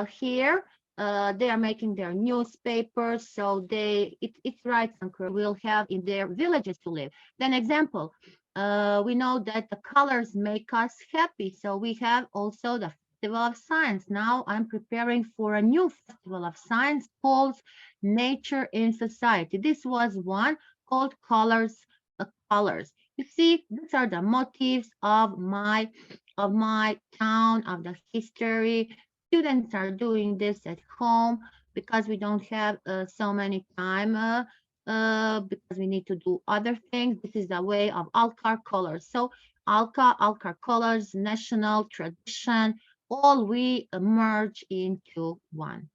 Speaker 6: Here they are making their newspapers, so it writes and will have in their villages to live. Then example, we know that the colors make us happy, so we have also the Festival of Science. Now I'm preparing for a new Festival of Science called Nature in Society. This was one called Colors. You see, these are the motifs of my town, of the history. Students are doing this at home because we don't have so many time, because we need to do other things. This is a way of Alkar colors. So Alkar colors, national tradition, all we merge into one.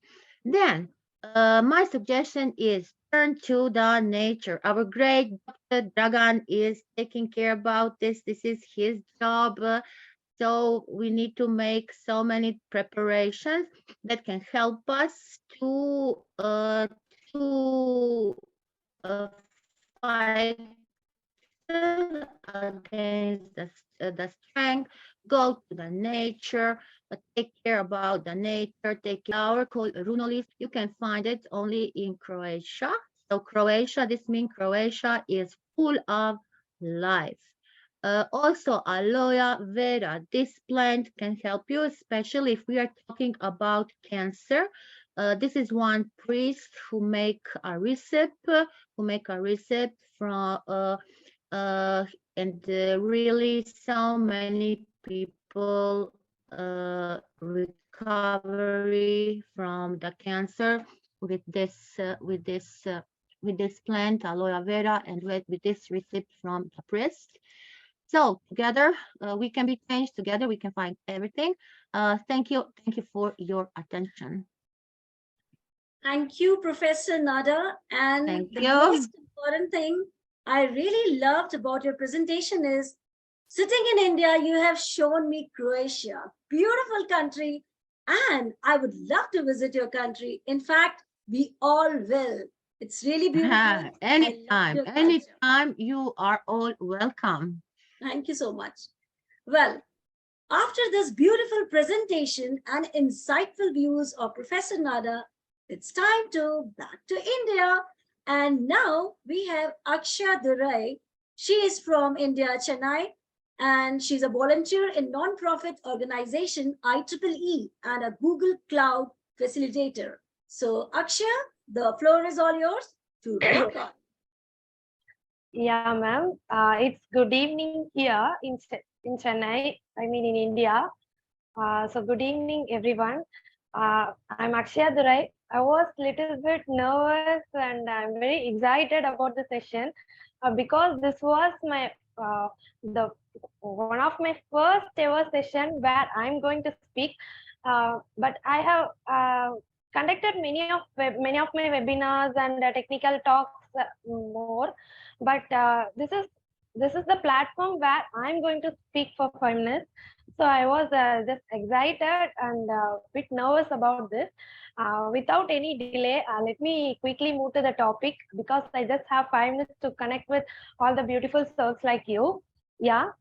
Speaker 6: Then my suggestion is turn to the nature. Our great Dr. Dragan is taking care about this. This is his job. So we need to make so many preparations that can help us to fight against the strength, go to the nature, take care about the nature, take our called runolis. You can find it only in Croatia. So Croatia, this means Croatia is full of life. Also, aloe vera, this plant can help you, especially if we are talking about cancer. This is one priest who make a recipe, from and really so many people recovery from the cancer with this plant aloe vera, and with this recipe from the priest. So together we can be changed, together we can find everything. Thank you for your attention.
Speaker 1: Thank you, Professor Nada. And
Speaker 6: Thank
Speaker 1: the
Speaker 6: you.
Speaker 1: most important thing I really loved about your presentation is, sitting in India, you have shown me Croatia, beautiful country, and I would love to visit your country. In fact, we all will. It's really beautiful.
Speaker 6: Anytime you are all welcome.
Speaker 1: Thank you so much. Well, after this beautiful presentation and insightful views of Professor Nada, it's time to back to India. And now we have Aksha Durai. She is from India, Chennai, and she's a volunteer in non-profit organization IEEE and a Google Cloud facilitator. So Aksha, the floor is all yours to rock on.
Speaker 7: Yeah, ma'am. It's good evening here in Chennai, I mean in India. So good evening, everyone. I'm Akshaya Durai. I was a little bit nervous and I'm very excited about the session because this was my the one of my first ever session where I'm going to speak. But I have conducted many of my webinars and technical talks more. But this is the platform where I'm going to speak for 5 minutes. So I was just excited and bit nervous about this. Without any delay, let me quickly move to the topic because I just have 5 minutes to connect with all the beautiful souls like you. Yeah.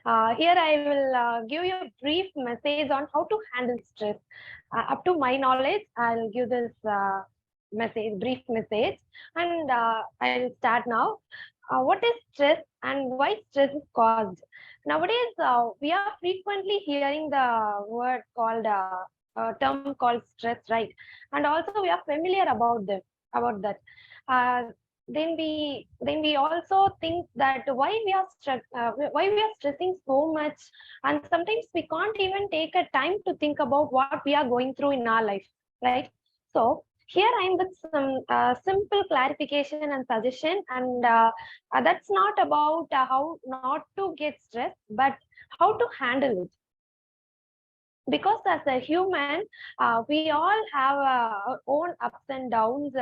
Speaker 7: Here I will give you a brief message on how to handle stress. Up to my knowledge, I'll give this brief message, and I'll start now. What is stress and why stress is caused? Nowadays, we are frequently hearing the word called term called stress, right? And also we are familiar about that. Then we also think that why we are stressing so much, and sometimes we can't even take a time to think about what we are going through in our life, right? So here I'm with some simple clarification and suggestion, and that's not about how not to get stressed, but how to handle it. Because as a human, we all have our own ups and downs,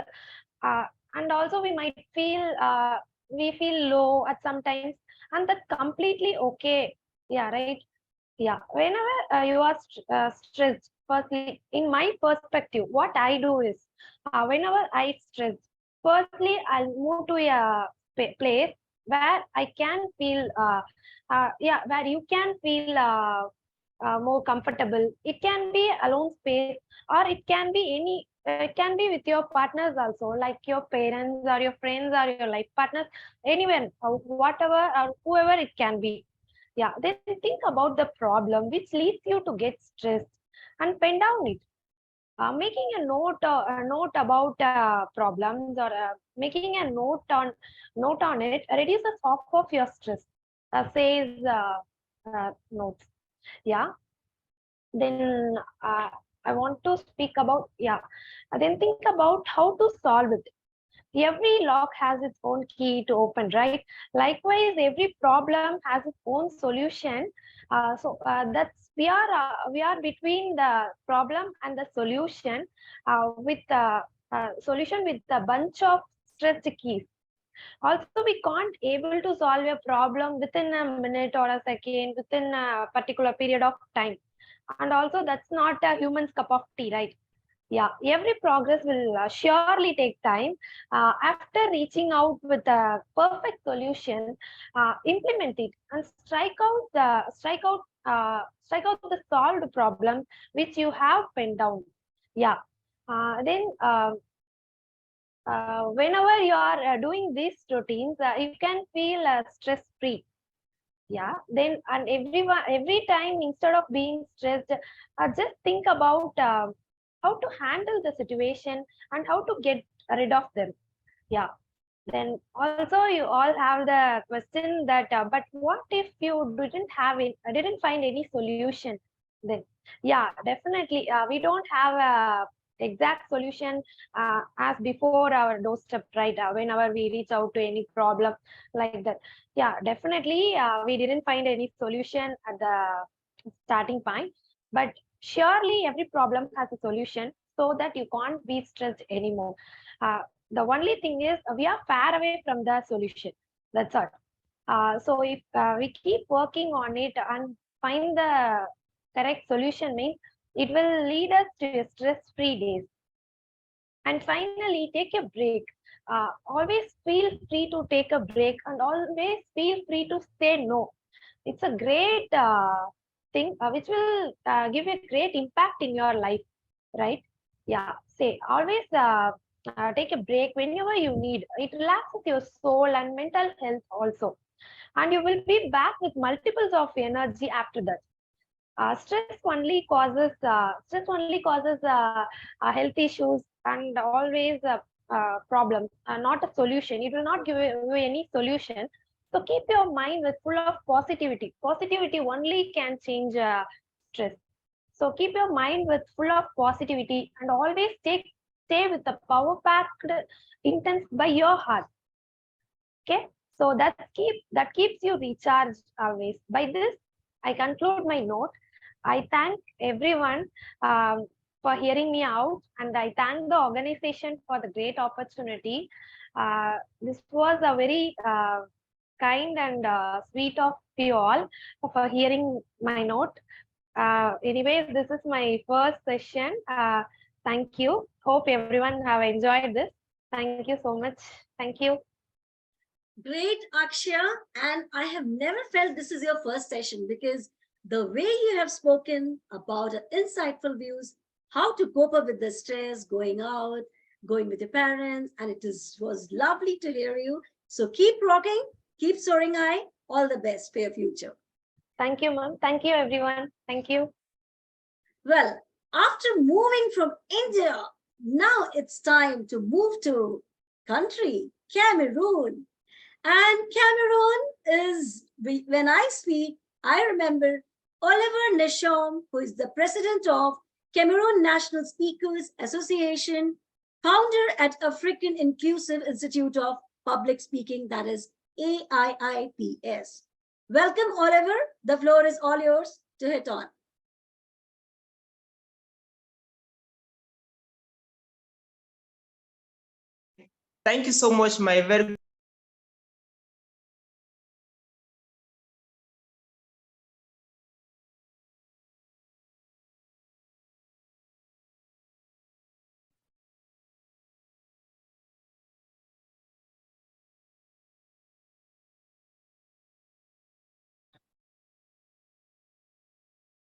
Speaker 7: and also we feel low at sometimes, and that's completely okay. Yeah, right. Yeah, whenever you are stressed, firstly, in my perspective, what I do is, whenever I stress, firstly, I'll move to a place where I can feel, where you can feel more comfortable. It can be alone space, or it can be it can be with your partners also, like your parents or your friends or your life partners, anyone, or whatever or whoever it can be. Yeah, then think about the problem which leads you to get stressed and pen down it. Making a note about problems, or making a note on it reduces half of your stress. Says notes. Yeah. Then I want to speak about, yeah. Then think about how to solve it. Every lock has its own key to open, right? Likewise, every problem has its own solution. That's we are between the problem and the solution, with the solution with a bunch of stressed keys. Also, we can't able to solve a problem within a minute or a second, within a particular period of time. And also, that's not a human's cup of tea, right? Yeah, every progress will surely take time. After reaching out with a perfect solution, implement it and strike out the solved problem which you have penned down. Yeah. Then whenever you are doing these routines, you can feel stress free. Yeah. Then and every time, instead of being stressed, just think about how to handle the situation and how to get rid of them. Yeah. Then also you all have the question that, but what if you didn't find any solution? Then, yeah, definitely, we don't have a exact solution as before our doorstep, right? Whenever we reach out to any problem like that. Yeah, definitely, we didn't find any solution at the starting point, but surely every problem has a solution, so that you can't be stressed anymore. The only thing is, we are far away from the solution. That's all. So if we keep working on it and find the correct solution, means it will lead us to a stress-free days. And finally, take a break. Always feel free to take a break, and always feel free to say no. It's a great thing which will give a great impact in your life, right? Yeah, say always take a break whenever you need. It relaxes your soul and mental health also, and you will be back with multiples of energy after that. Stress only causes health issues and always problems, not a solution. It will not give you any solution. So keep your mind with full of positivity. Positivity only can change stress. So keep your mind with full of positivity, and always stay with the power packed intense by your heart. Okay. So that keeps you recharged always. By this, I conclude my note. I thank everyone for hearing me out, and I thank the organization for the great opportunity. This was a very kind and sweet of you all for hearing my note. Anyway, this is my first session. Thank you. Hope everyone have enjoyed this. Thank you so much. Thank you.
Speaker 1: Great, Akshya. And I have never felt this is your first session, because the way you have spoken about insightful views, how to cope up with the stress, going out, going with your parents, and was lovely to hear you. So keep rocking, keep soaring high. All the best for your future.
Speaker 7: Thank you, ma'am. Thank you, everyone. Thank you.
Speaker 1: Well, after moving from India, now it's time to move to country, Cameroon. And Cameroon is, when I speak, I remember Oliver Neshom, who is the president of Cameroon National Speakers Association, founder at African Inclusive Institute of Public Speaking, that is AIIPS. Welcome, Oliver. The floor is all yours to hit on.
Speaker 8: Thank you so much, my very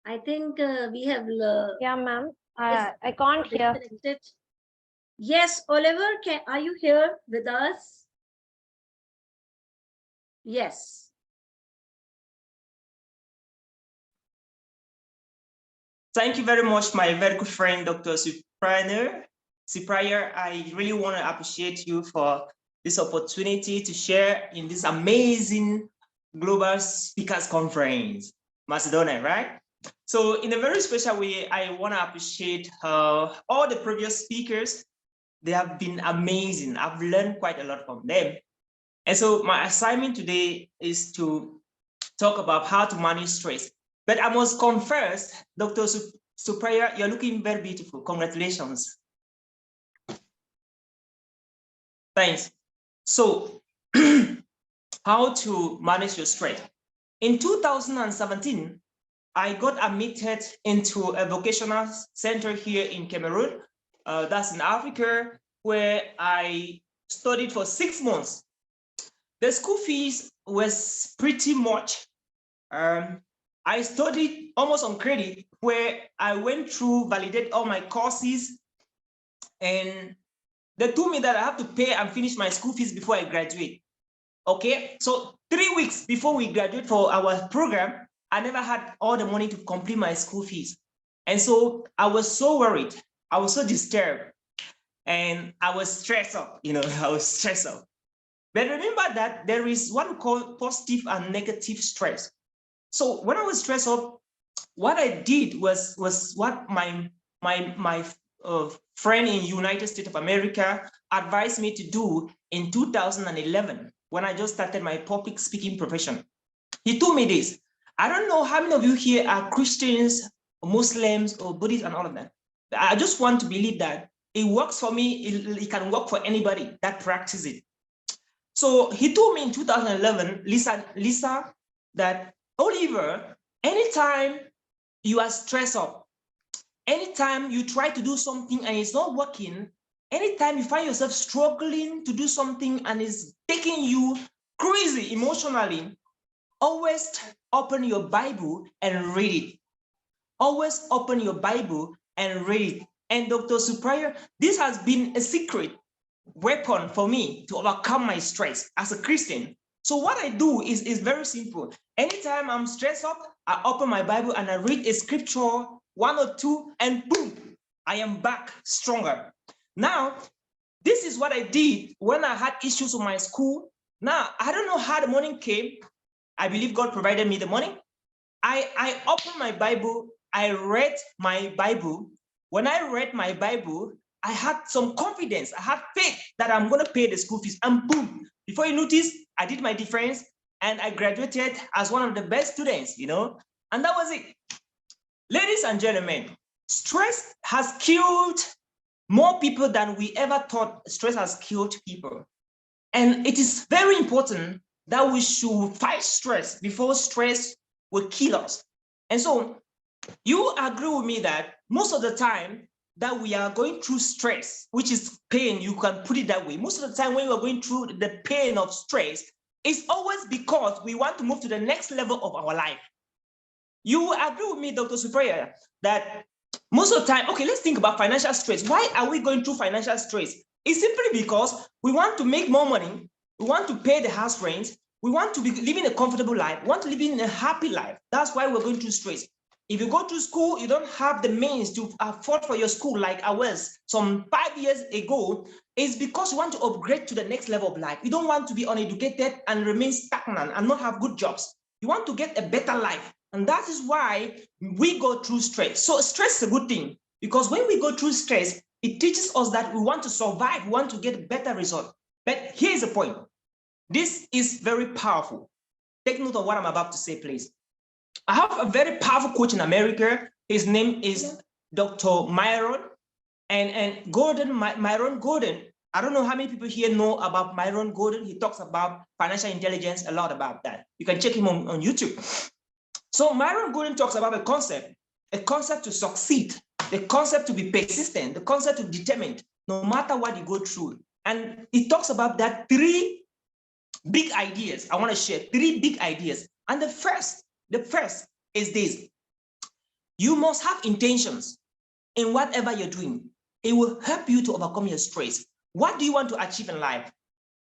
Speaker 1: I think we have
Speaker 7: Yeah, ma'am. I can't hear.
Speaker 1: disconnected. Yes, Oliver, are you here with us? Yes.
Speaker 8: Thank you very much, my very good friend, Dr. Srekja. I really want to appreciate you for this opportunity to share in this amazing Global Speakers Conference, Macedonia, right? So in a very special way, I want to appreciate all the previous speakers. They have been amazing. I've learned quite a lot from them. And so my assignment today is to talk about how to manage stress. But I must confess, Dr. Srekja, you're looking very beautiful. Congratulations. Thanks. So, how to manage your stress? In 2017, I got admitted into a vocational center here in Cameroon. That's in Africa, where I studied for 6 months. The school fees was pretty much. I studied almost on credit, where I went through, validate all my courses, and they told me that I have to pay and finish my school fees before I graduate. Okay, so 3 weeks before we graduate for our program, I never had all the money to complete my school fees. And so I was so worried, I was so disturbed, and I was stressed out, I was stressed out. But remember that there is what we call positive and negative stress. So when I was stressed out, what I did was what my friend in United States of America advised me to do in 2011 when I just started my public speaking profession. He told me this. I don't know how many of you here are Christians, Muslims, or Buddhists, and all of that. I just want to believe that it works for me. It can work for anybody that practices it. So he told me in 2011, Lisa, that Oliver, anytime you are stressed out, anytime you try to do something and it's not working, anytime you find yourself struggling to do something and it's taking you crazy emotionally, always open your Bible and read it. Always open your Bible and read it. And Dr. Srekja, this has been a secret weapon for me to overcome my stress as a Christian. So what I do is very simple. Anytime I'm stressed out, I open my Bible and I read a scripture, 1 or 2, and boom, I am back stronger. Now, this is what I did when I had issues with my school. Now, I don't know how the money came. I believe God provided me the money. I opened my Bible, I read my Bible. When I read my Bible, I had some confidence. I had faith that I'm going to pay the school fees. And boom, before you notice, I did my defense and I graduated as one of the best students, you know, and that was it. Ladies and gentlemen, stress has killed more people than we ever thought stress has killed people. And it is very important that we should fight stress before stress will kill us. And so you agree with me that most of the time that we are going through stress, which is pain, you can put it that way. Most of the time when we are going through the pain of stress, it's always because we want to move to the next level of our life. You agree with me, Dr. Srekja, that most of the time, okay, let's think about financial stress. Why are we going through financial stress? It's simply because we want to make more money, we want to pay the house rent, we want to be living a comfortable life, we want to live in a happy life. That's why we're going through stress. If you go to school, you don't have the means to afford for your school like I was some 5 years ago, it's because you want to upgrade to the next level of life. You don't want to be uneducated and remain stagnant and not have good jobs. You want to get a better life. And that is why we go through stress. So stress is a good thing because when we go through stress, it teaches us that we want to survive, we want to get a better result. But here's the point. This is very powerful. Take note of what I'm about to say, please. I have a very powerful coach in America. His name is Dr. Myron and Gordon, Myron Gordon. I don't know how many people here know about Myron Gordon. He talks about financial intelligence, a lot about that. You can check him on YouTube. So Myron Gordon talks about a concept to succeed, the concept to be persistent, the concept to be determined, no matter what you go through. And he talks about that 3 big ideas. I want to share 3 big ideas. And the first is this. You must have intentions in whatever you're doing. It will help you to overcome your stress. What do you want to achieve in life?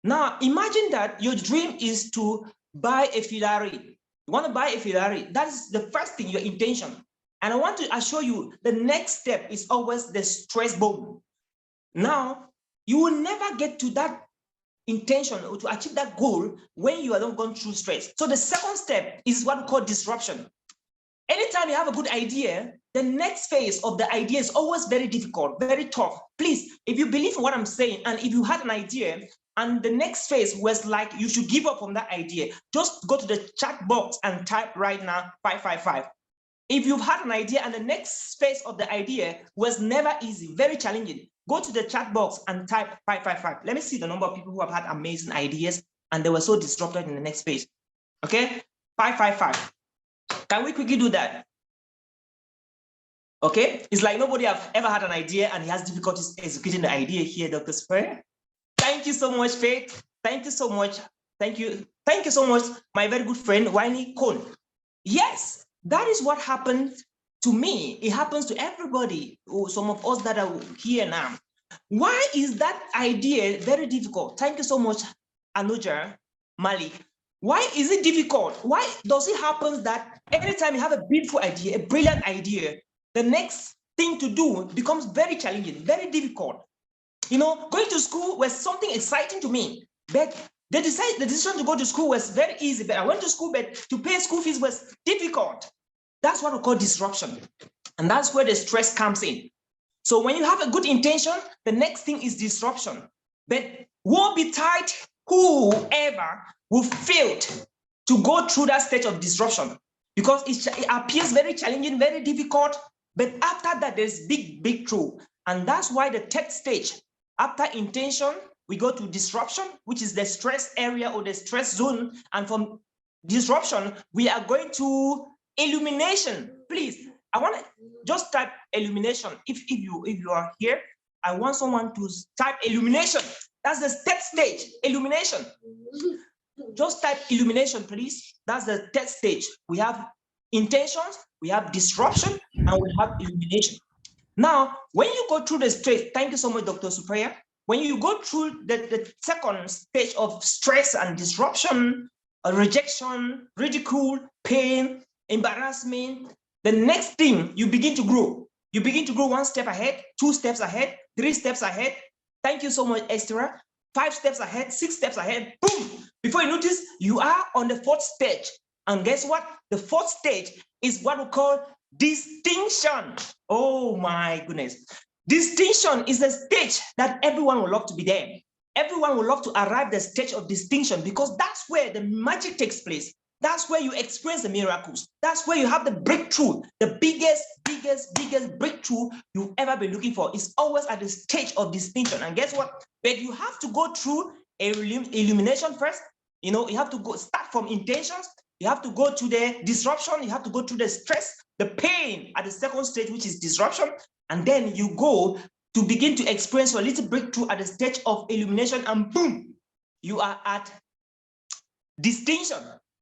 Speaker 8: Now, imagine that your dream is to buy a Ferrari. You want to buy a Ferrari. That's the first thing, your intention. And I want to assure you, the next step is always the stress bone. Now, you will never get to that intention or to achieve that goal when you are not going through stress. So the second step is what we call disruption. Anytime you have a good idea, the next phase of the idea is always very difficult, very tough. Please, if you believe in what I'm saying, and if you had an idea, and the next phase was like you should give up on that idea, just go to the chat box and type right now 555. If you've had an idea and the next phase of the idea was never easy, very challenging, go to the chat box and type 555. Let me see the number of people who have had amazing ideas and they were so disrupted in the next phase. Okay, 555. Can we quickly do that? Okay, it's like nobody have ever had an idea and he has difficulties executing the idea here, Dr. Srekja. Thank you so much, Faith. Thank you so much. Thank you. Thank you so much, my very good friend, Winnie Cone. Yes, that is what happened to me. It happens to everybody, some of us that are here now. Why is that idea very difficult? Thank you so much, Anuja Malik. Why is it difficult? Why does it happen that anytime you have a beautiful idea, a brilliant idea, the next thing to do becomes very challenging, very difficult? You know, going to school was something exciting to me, but the decision to go to school was very easy. But I went to school, but to pay school fees was difficult. That's what we call disruption. And that's where the stress comes in. So when you have a good intention, the next thing is disruption. But woe betide whoever who failed to go through that stage of disruption, because it appears very challenging, very difficult. But after that, there's big breakthrough. And that's why the third stage, after intention, we go to disruption, which is the stress area or the stress zone. And from disruption, we are going to illumination. Please, I want to just type illumination. If you are here, I want someone to type illumination. That's the third stage, illumination. Just type illumination, please. That's the third stage. We have intentions, we have disruption, and we have illumination. Now, when you go through the stage, thank you so much, Dr. Srekja. When you go through the second stage of stress and disruption, rejection, ridicule, pain, embarrassment, the next thing, you begin to grow. You begin to grow 1 step ahead, 2 steps ahead, 3 steps ahead. Thank you so much, Esther. 5 steps ahead, 6 steps ahead, boom. Before you notice, you are on the 4th stage. And guess what? The 4th stage is what we call distinction. Oh my goodness. Distinction is a stage that everyone would love to be there. Everyone would love to arrive the stage of distinction because that's where the magic takes place. That's where you experience the miracles. That's where you have the breakthrough. The biggest breakthrough you've ever been looking for is always at the stage of distinction. And guess what? But you have to go through a illumination first. You know, you have to start from intentions. You have to go to the disruption. You have to go through the stress, the pain at the second stage, which is disruption. And then you go to begin to experience a little breakthrough at the stage of illumination, and boom, you are at distinction.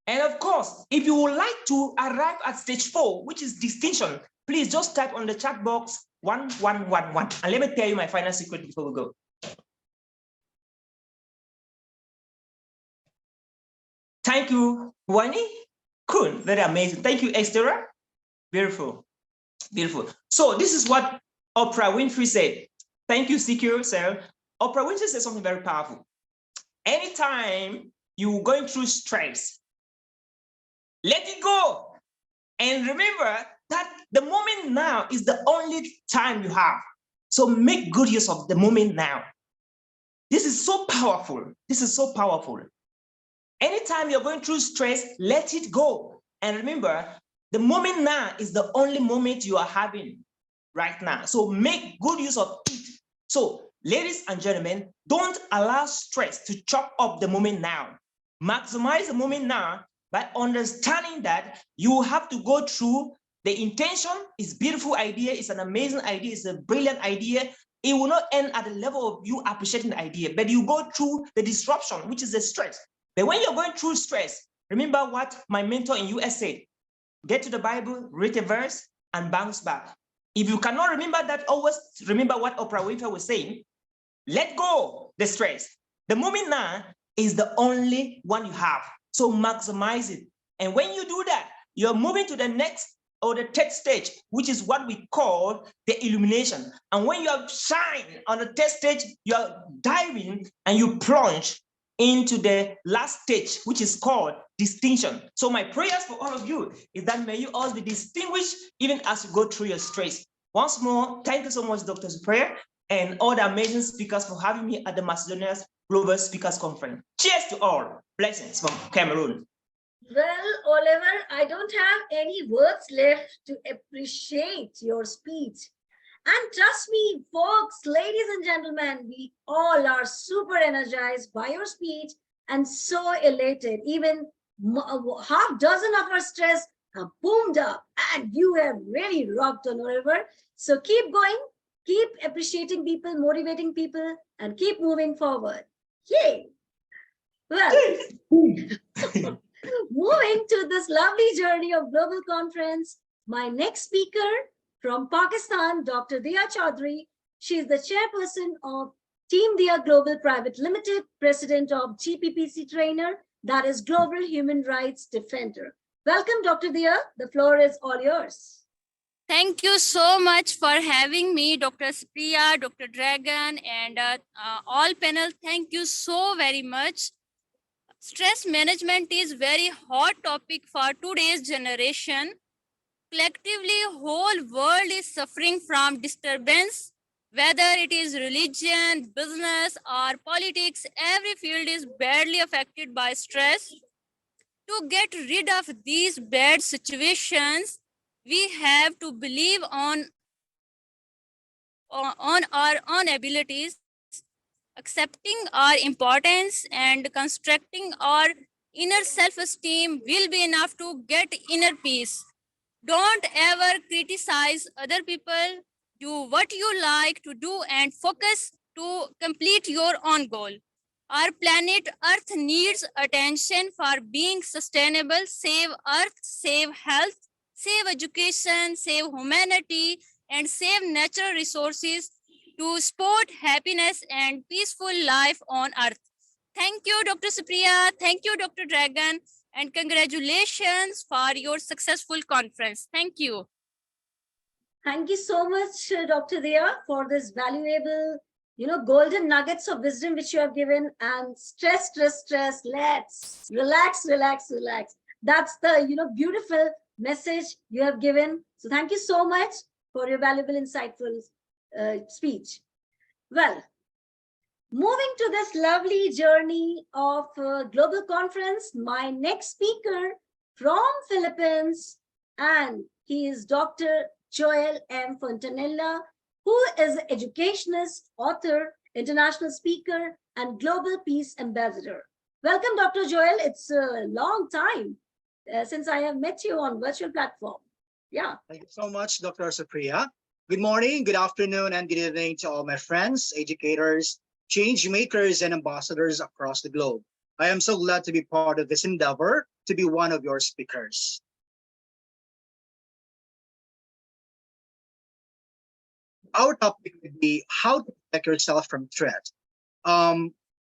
Speaker 8: And of course, if you would like to arrive at stage 4, which is distinction, please just type on the chat box 1111. And let me tell you my final secret before we go. Thank you, Wani. Cool, very amazing. Thank you, Esther. Beautiful, beautiful. So this is what Oprah Winfrey said. Thank you, CQ, sir. Oprah Winfrey said something very powerful. Anytime you're going through stress, let it go. And remember that the moment now is the only time you have. So make good use of the moment now. This is so powerful. This is so powerful. Anytime you're going through stress, let it go. And remember, the moment now is the only moment you are having right now. So make good use of it. So, ladies and gentlemen, don't allow stress to chop up the moment now. Maximize the moment now by understanding that you have to go through the intention. Is beautiful idea, it's an amazing idea, it's a brilliant idea. It will not end at the level of you appreciating the idea, but you go through the disruption, which is the stress. But when you're going through stress, remember what my mentor in US said: get to the Bible, read a verse, and bounce back. If you cannot remember that, always remember what Oprah Winfrey was saying. Let go the stress. The moment now is the only one you have. So maximize it. And when you do that, you're moving to the next or the third stage, which is what we call the illumination. And when you have shine on the third stage, you're diving and you plunge into the last stage, which is called distinction. So my prayers for all of you is that may you all be distinguished even as you go through your stress. Once more, thank you so much, Dr. Srekja, and all the amazing speakers for having me at the Macedonian Global Speakers Conference. Cheers to all. Blessings from Cameroon.
Speaker 1: Well, Oliver, I don't have any words left to appreciate your speech. And trust me, folks, ladies and gentlemen, we all are super energized by your speech and so elated. Even half dozen of our stress have boomed up, and you have really rocked on, Oliver. So keep going, keep appreciating people, motivating people, and keep moving forward. Yay! Well, moving to this lovely journey of global conference, my next speaker from Pakistan, Dr. Diya Chaudhary. She is the chairperson of Team Diya Global Private Limited, president of GPPC Trainer, that is Global Human Rights Defender. Welcome, Dr. Diya. The floor is all yours.
Speaker 9: Thank you so much for having me, Dr. Srekja, Dr. Dragon, and all panel. Thank you so very much. Stress management is very hot topic for today's generation. Collectively, whole world is suffering from disturbance, whether it is religion, business, or politics. Every field is badly affected by stress. To get rid of these bad situations, we have to believe on our own abilities, accepting our importance and constructing our inner self-esteem will be enough to get inner peace. Don't ever criticize other people. Do what you like to do and focus to complete your own goal. Our planet Earth needs attention for being sustainable. Save Earth, save health, save education, save humanity, and save natural resources to support happiness and peaceful life on Earth. Thank you, Dr. Srekja. Thank you, Dr. Dragon. And congratulations for your successful conference. Thank you.
Speaker 1: Thank you so much, Dr. Diya, for this valuable, golden nuggets of wisdom which you have given. And stress. Let's relax. That's the, beautiful message you have given. So thank you so much for your valuable, insightful speech. Well, moving to this lovely journey of global conference, my next speaker from Philippines, and he is Dr. Joel M. Fontanella, who is an educationist, author, international speaker, and global peace ambassador. Welcome, Dr. Joel. It's a long time since I have met you on virtual platform. Yeah.
Speaker 10: Thank you so much, Dr. Srekja. Good morning, good afternoon, and good evening to all my friends, educators, change makers, and ambassadors across the globe. I am so glad to be part of this endeavor, to be one of your speakers. Our topic would be how to protect yourself from threat.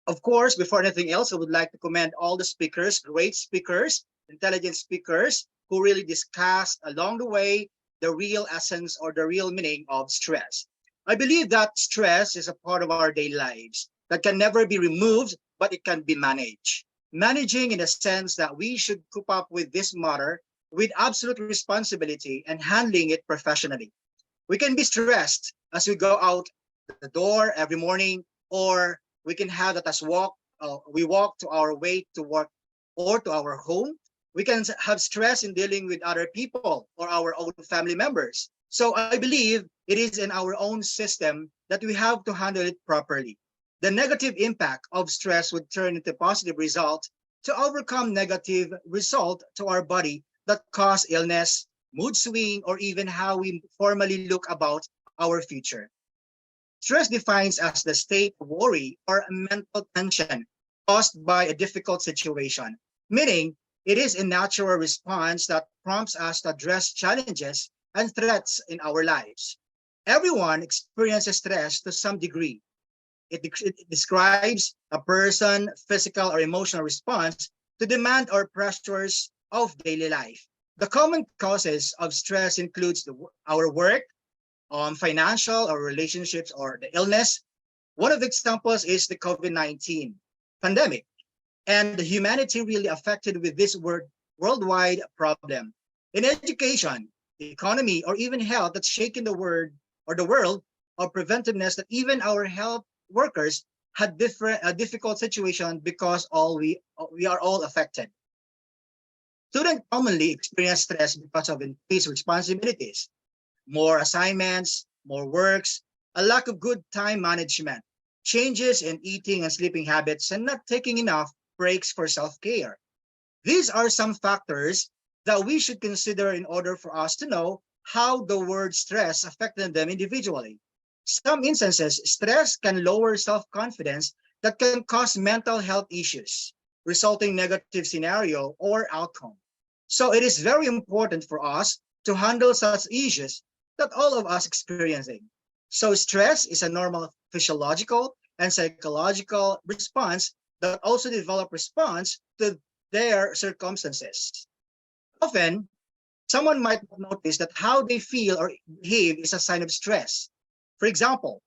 Speaker 10: Of course, before anything else, I would like to commend all the speakers, great speakers, intelligent speakers, who really discuss along the way the real essence or the real meaning of stress. I believe that stress is a part of our daily lives that can never be removed, but it can be managed. Managing in the sense that we should cope up with this matter with absolute responsibility and handling it professionally. We can be stressed as we go out the door every morning, or we can have that as we walk to our way to work or to our home. We can have stress in dealing with other people or our own family members. So I believe it is in our own system that we have to handle it properly. The negative impact of stress would turn into positive result to overcome negative result to our body that cause illness, mood swing, or even how we formally look about our future. Stress defines as the state of worry or mental tension caused by a difficult situation, meaning it is a natural response that prompts us to address challenges and threats in our lives. Everyone experiences stress to some degree. It describes a person's physical or emotional response to demand or pressures of daily life. The common causes of stress includes our work, financial or relationships, or the illness. One of the examples is the COVID-19 pandemic, and the humanity really affected with this worldwide problem. In education, economy, or even health that's shaken the world of preventiveness, that even our health workers had a difficult situation because we are all affected. Students commonly experience stress because of increased responsibilities, more assignments, more works, a lack of good time management, changes in eating and sleeping habits, and not taking enough breaks for self-care. These are some factors that we should consider in order for us to know how the word stress affected them individually. Some instances, stress can lower self-confidence that can cause mental health issues, resulting negative scenario or outcome. So it is very important for us to handle such issues that all of us experiencing. So stress is a normal physiological and psychological response that also develop response to their circumstances. Often, someone might notice that how they feel or behave is a sign of stress. For example,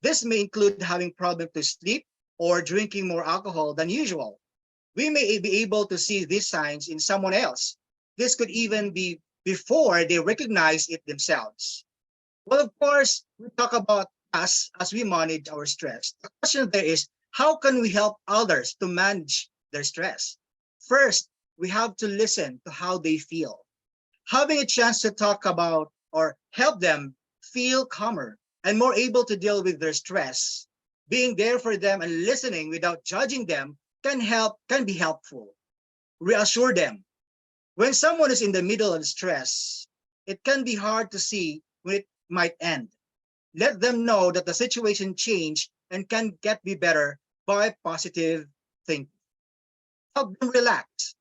Speaker 10: this may include having problems to sleep or drinking more alcohol than usual. We may be able to see these signs in someone else. This could even be before they recognize it themselves. Well, of course, we talk about us as we manage our stress. The question there is, how can we help others to manage their stress? First, we have to listen to how they feel. Having a chance to talk about or help them feel calmer and more able to deal with their stress, being there for them and listening without judging them can be helpful. Reassure them. When someone is in the middle of stress, it can be hard to see when it might end. Let them know that the situation changed and can be better by positive thinking. Help them relax.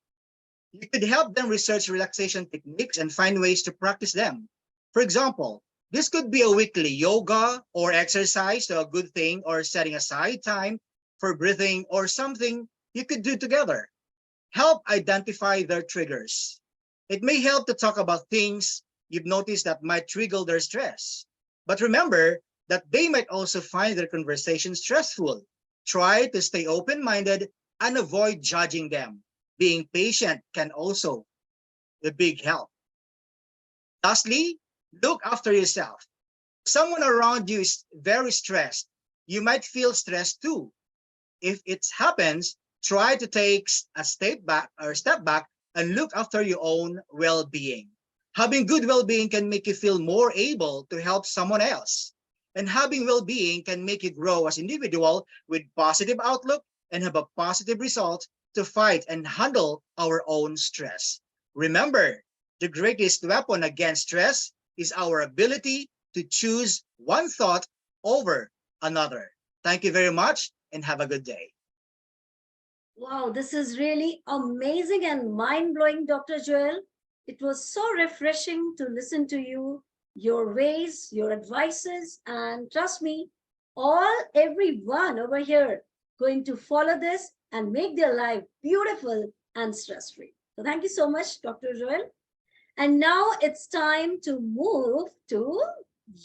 Speaker 10: You could help them research relaxation techniques and find ways to practice them. For example, this could be a weekly yoga or exercise, so a good thing, or setting aside time for breathing or something you could do together. Help identify their triggers. It may help to talk about things you've noticed that might trigger their stress. But remember that they might also find their conversation stressful. Try to stay open-minded and avoid judging them. Being patient can also be a big help. Lastly, look after yourself. someone around you is very stressed, you might feel stressed too. If it happens, try to take a step back and look after your own well-being. Having good well-being can make you feel more able to help someone else. And having well-being can make you grow as an individual with positive outlook and have a positive result to fight and handle our own stress. Remember, the greatest weapon against stress is our ability to choose one thought over another. Thank you very much and have a good day.
Speaker 1: Wow, this is really amazing and mind-blowing, Dr. Joel. It was so refreshing to listen to you, your ways, your advices, and trust me, everyone over here going to follow this and make their life beautiful and stress-free. So thank you so much, Dr. Joel. And now it's time to move to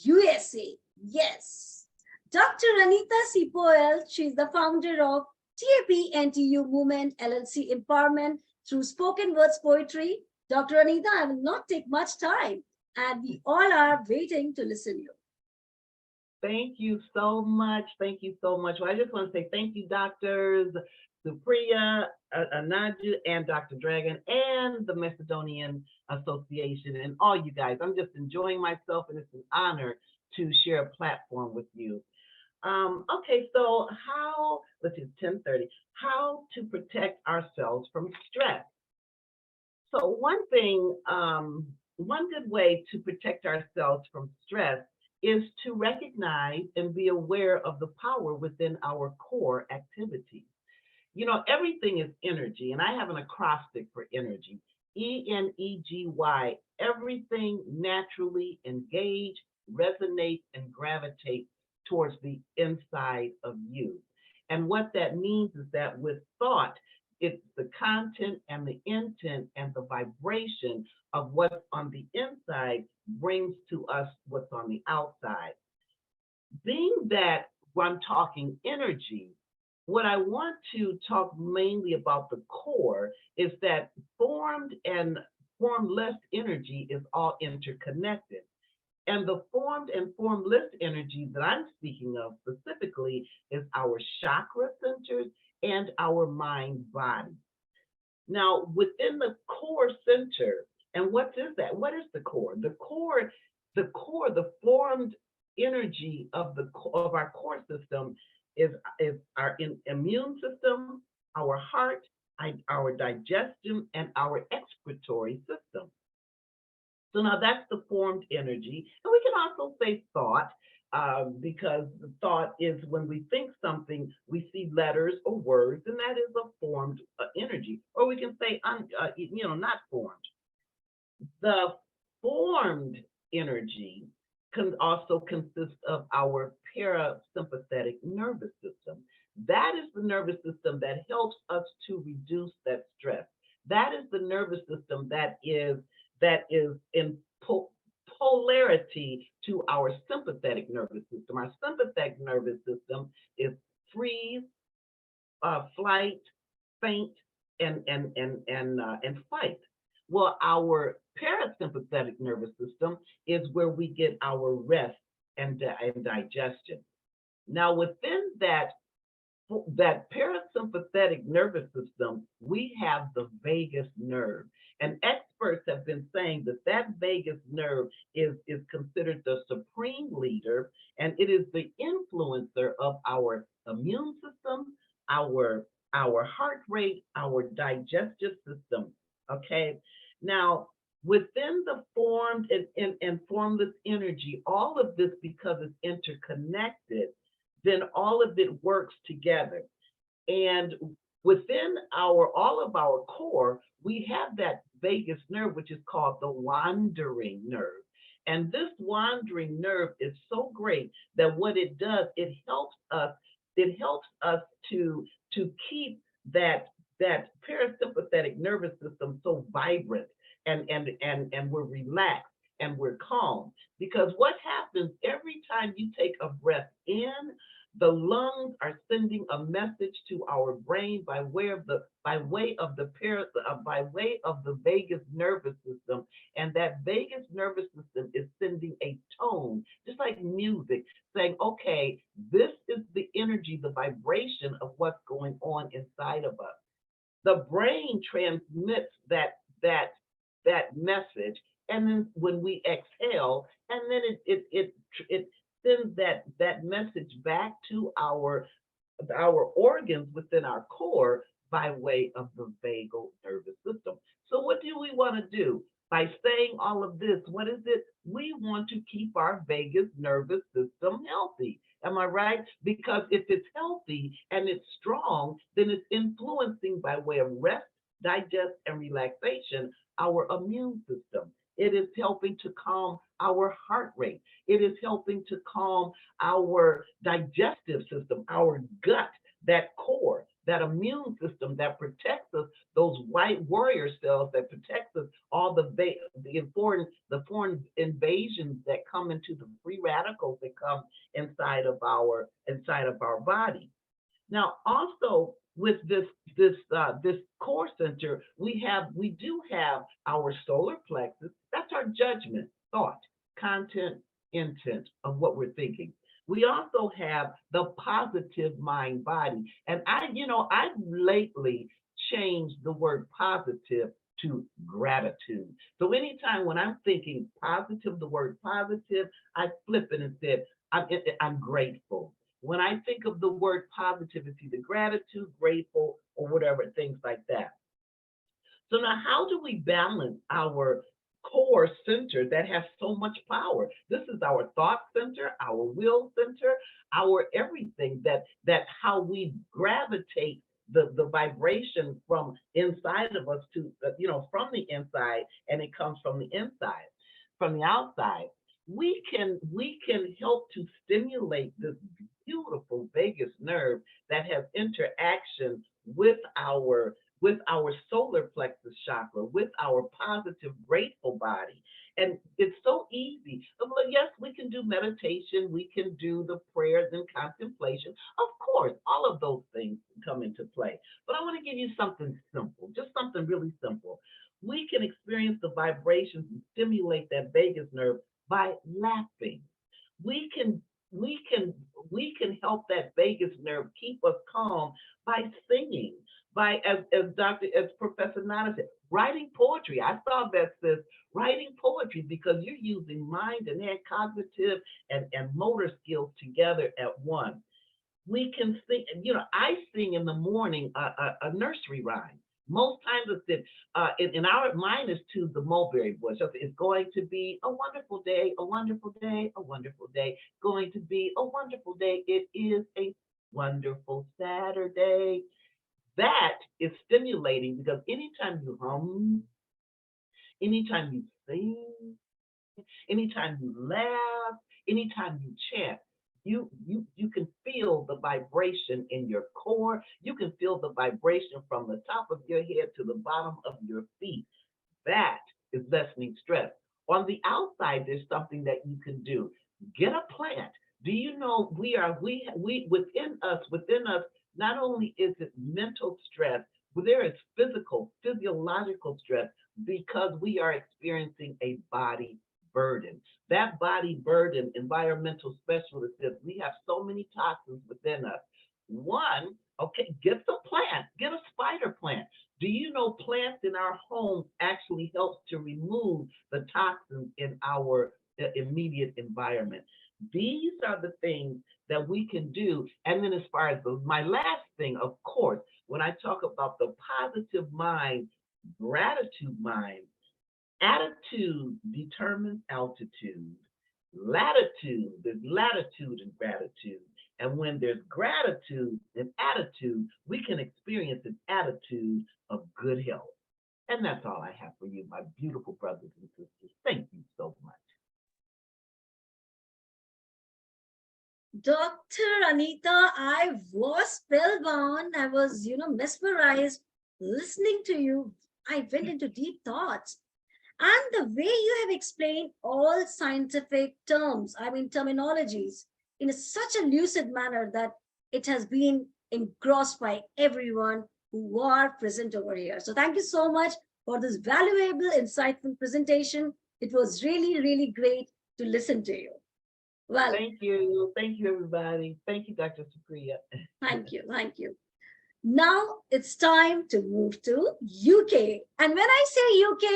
Speaker 1: USA. Yes. Dr. Anita Sipoel, she's the founder of TAP NTU Movement LLC Empowerment through spoken words poetry. Dr. Anita, I will not take much time, and we all are waiting to listen to you.
Speaker 11: Thank you so much. Thank you so much. Well, I just want to say thank you, Doctors Supriya, Anaju, and Dr. Dragon, and the Macedonian Association, and all you guys. I'm just enjoying myself, and it's an honor to share a platform with you. Okay, so let's see, 10:30, how to protect ourselves from stress. So one thing, one good way to protect ourselves from stress is to recognize and be aware of the power within our core activities. You know, everything is energy, and I have an acrostic for energy, ENEGY. Everything naturally engage, resonate, and gravitate towards the inside of you. And what that means is that with thought, it's the content and the intent and the vibration of what's on the inside brings to us what's on the outside. Being that I'm talking energy, what I want to talk mainly about the core is that formed and formless energy is all interconnected. And the formed and formless energy that I'm speaking of specifically is our chakra centers and our mind body. Now, within the core center, and what is that? What is the core? The formed energy of our core system is our immune system, our heart, our digestion, and our excretory system. So now that's the formed energy. And we can also say thought, because the thought is when we think something, we see letters or words, and that is a formed energy. Or we can say, not formed. The formed energy can also consist of our parasympathetic nervous system. That is the nervous system that helps us to reduce that stress. That is the nervous system that is in polarity to our sympathetic nervous system. Our sympathetic nervous system is freeze, flight, faint, and fight. Well, our parasympathetic nervous system is where we get our rest and digestion. Now, within that parasympathetic nervous system, we have the vagus nerve. And experts have been saying that vagus nerve is considered the supreme leader, and it is the influencer of our immune system, our heart rate, our digestive system. Okay. Now, within the formed and formless energy, all of this, because it's interconnected, then all of it works together. And within all of our core, we have that vagus nerve, which is called the wandering nerve. And this wandering nerve is so great that what it does, it helps us to keep that parasympathetic nervous system so vibrant, and we're relaxed and we're calm. Because what happens every time you take a breath in, the lungs are sending sending a message to our brain by way of the vagus nervous system, and that vagus nervous system is sending a tone, just like music, saying, okay, this is the energy, the vibration of what's going on inside of us. The brain transmits that message, and then when we exhale, and then it sends that message back to our organs within our core by way of the vagal nervous system. So what do we want to do? By saying all of this, what is it? We want to keep our vagus nervous system healthy. Am I right? Because if it's healthy and it's strong, then it's influencing by way of rest, digest, and relaxation our immune system. It is helping to calm our heart rate. It is helping to calm our digestive system, our gut, that core, that immune system that protects us, those white warrior cells that protects us, all the foreign invasions that come into the free radicals that come inside of our body. Now, also with this core center, we do have our solar plexus. That's our judgment, thought, content, intent of what we're thinking. We also have the positive mind body. And I've lately changed the word positive to gratitude. So anytime when I'm thinking positive, the word positive, I flip it and said, I'm grateful. When I think of the word positive, it's either gratitude, grateful, or whatever, things like that. So now how do we balance our core center that has so much power? This is our thought center, our will center, our everything, that how we gravitate the vibration from inside of us to, from the inside, and it comes from the inside, from the outside. We can help to stimulate this beautiful vagus nerve that has interaction with our solar plexus chakra, with our positive, grateful body. And it's so easy. Yes, we can do meditation, we can do the prayers and contemplation. Of course, all of those things come into play. But I want to give you something simple, just something really simple. We can experience the vibrations and stimulate that vagus nerve by laughing. We can help that vagus nerve keep us calm by singing, by, as Professor Nana said, writing poetry. I saw that says writing poetry, because you're using mind and head, cognitive and motor skills together at one. We can sing, I sing in the morning a nursery rhyme. Most times it's mine is to the mulberry bush. It's going to be a wonderful day, a wonderful day, a wonderful day. Going to be a wonderful day. It is a wonderful Saturday. That is stimulating, because anytime you hum, anytime you sing, anytime you laugh, anytime you chant, you can feel the vibration in your core. You can feel the vibration from the top of your head to the bottom of your feet. That is lessening stress. On the outside, there's something that you can do. Get a plant. Do you know we within us, not only is it mental stress, but there is physiological stress, because we are experiencing a body burden. That body burden, environmental specialist says we have so many toxins within us. One, okay, get the plant, get a spider plant. Do you know plants in our home actually helps to remove the toxins in our immediate environment? These are the things that we can do. And then as far as my last thing, of course, when I talk about the positive mind, gratitude mind, attitude determines altitude. Latitude, there's latitude and gratitude. And when there's gratitude and attitude, we can experience an attitude of good health. And that's all I have for you, my beautiful brothers and sisters. Thank you so much.
Speaker 1: Dr. Anita, I was spellbound. I was, mesmerized listening to you. I went into deep thoughts. And the way you have explained all scientific terms, terminologies, in such a lucid manner that it has been engrossed by everyone who are present over here. So thank you so much for this valuable, insightful presentation. It was really, really great to listen to you. Well,
Speaker 11: Thank you. Thank you, everybody. Thank you, Dr. Srekja.
Speaker 1: thank you. Thank you. Now it's time to move to UK. And when I say UK,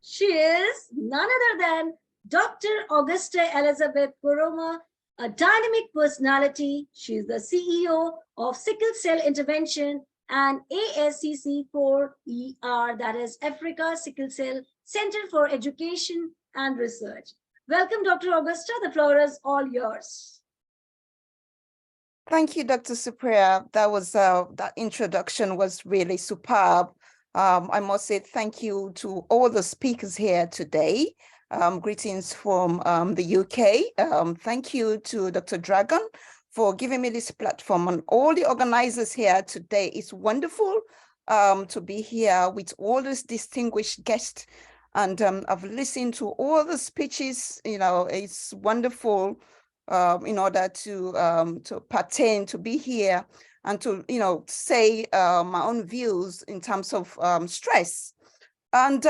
Speaker 1: she is none other than Dr. Augusta Elizabeth Kuroma, a dynamic personality. She is the CEO of Sickle Cell Intervention and ASCC4ER, that is Africa Sickle Cell Center for Education and Research. Welcome, Dr. Augusta. The floor is all yours.
Speaker 12: Thank you, Dr. Srekja. That was that introduction was really superb. I must say thank you to all the speakers here today. Greetings from the UK. Thank you to Dr. Dragon for giving me this platform, and all the organizers here today. It's wonderful to be here with all these distinguished guests, and I've listened to all the speeches. You know, it's wonderful in order to pertain, to be here and to, you know, say my own views in terms of stress. And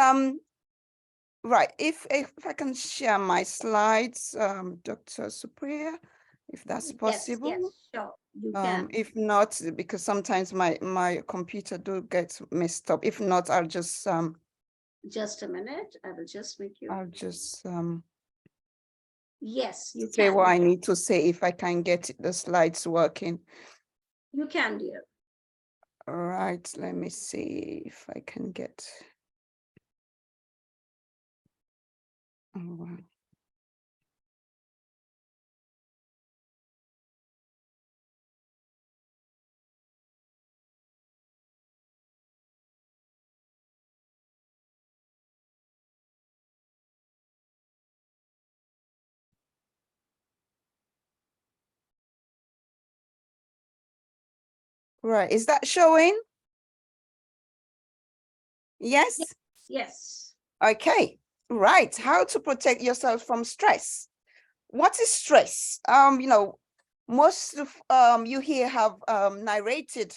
Speaker 12: right, if I can share my slides, Dr. Srekja, if that's possible.
Speaker 1: Yes, sure, you can.
Speaker 12: If not, because sometimes my computer do get messed up. If not, I'll just
Speaker 1: a minute. I will just make you.
Speaker 12: I'll just
Speaker 1: Yes, you
Speaker 12: say
Speaker 1: can.
Speaker 12: what I need to say if I can get the slides working.
Speaker 1: You can, dear.
Speaker 12: All right, let me see if I can get. All right. Right, is that showing? Yes?
Speaker 1: Yes.
Speaker 12: Okay, right. How to protect yourself from stress. What is stress? You know, most of you here have narrated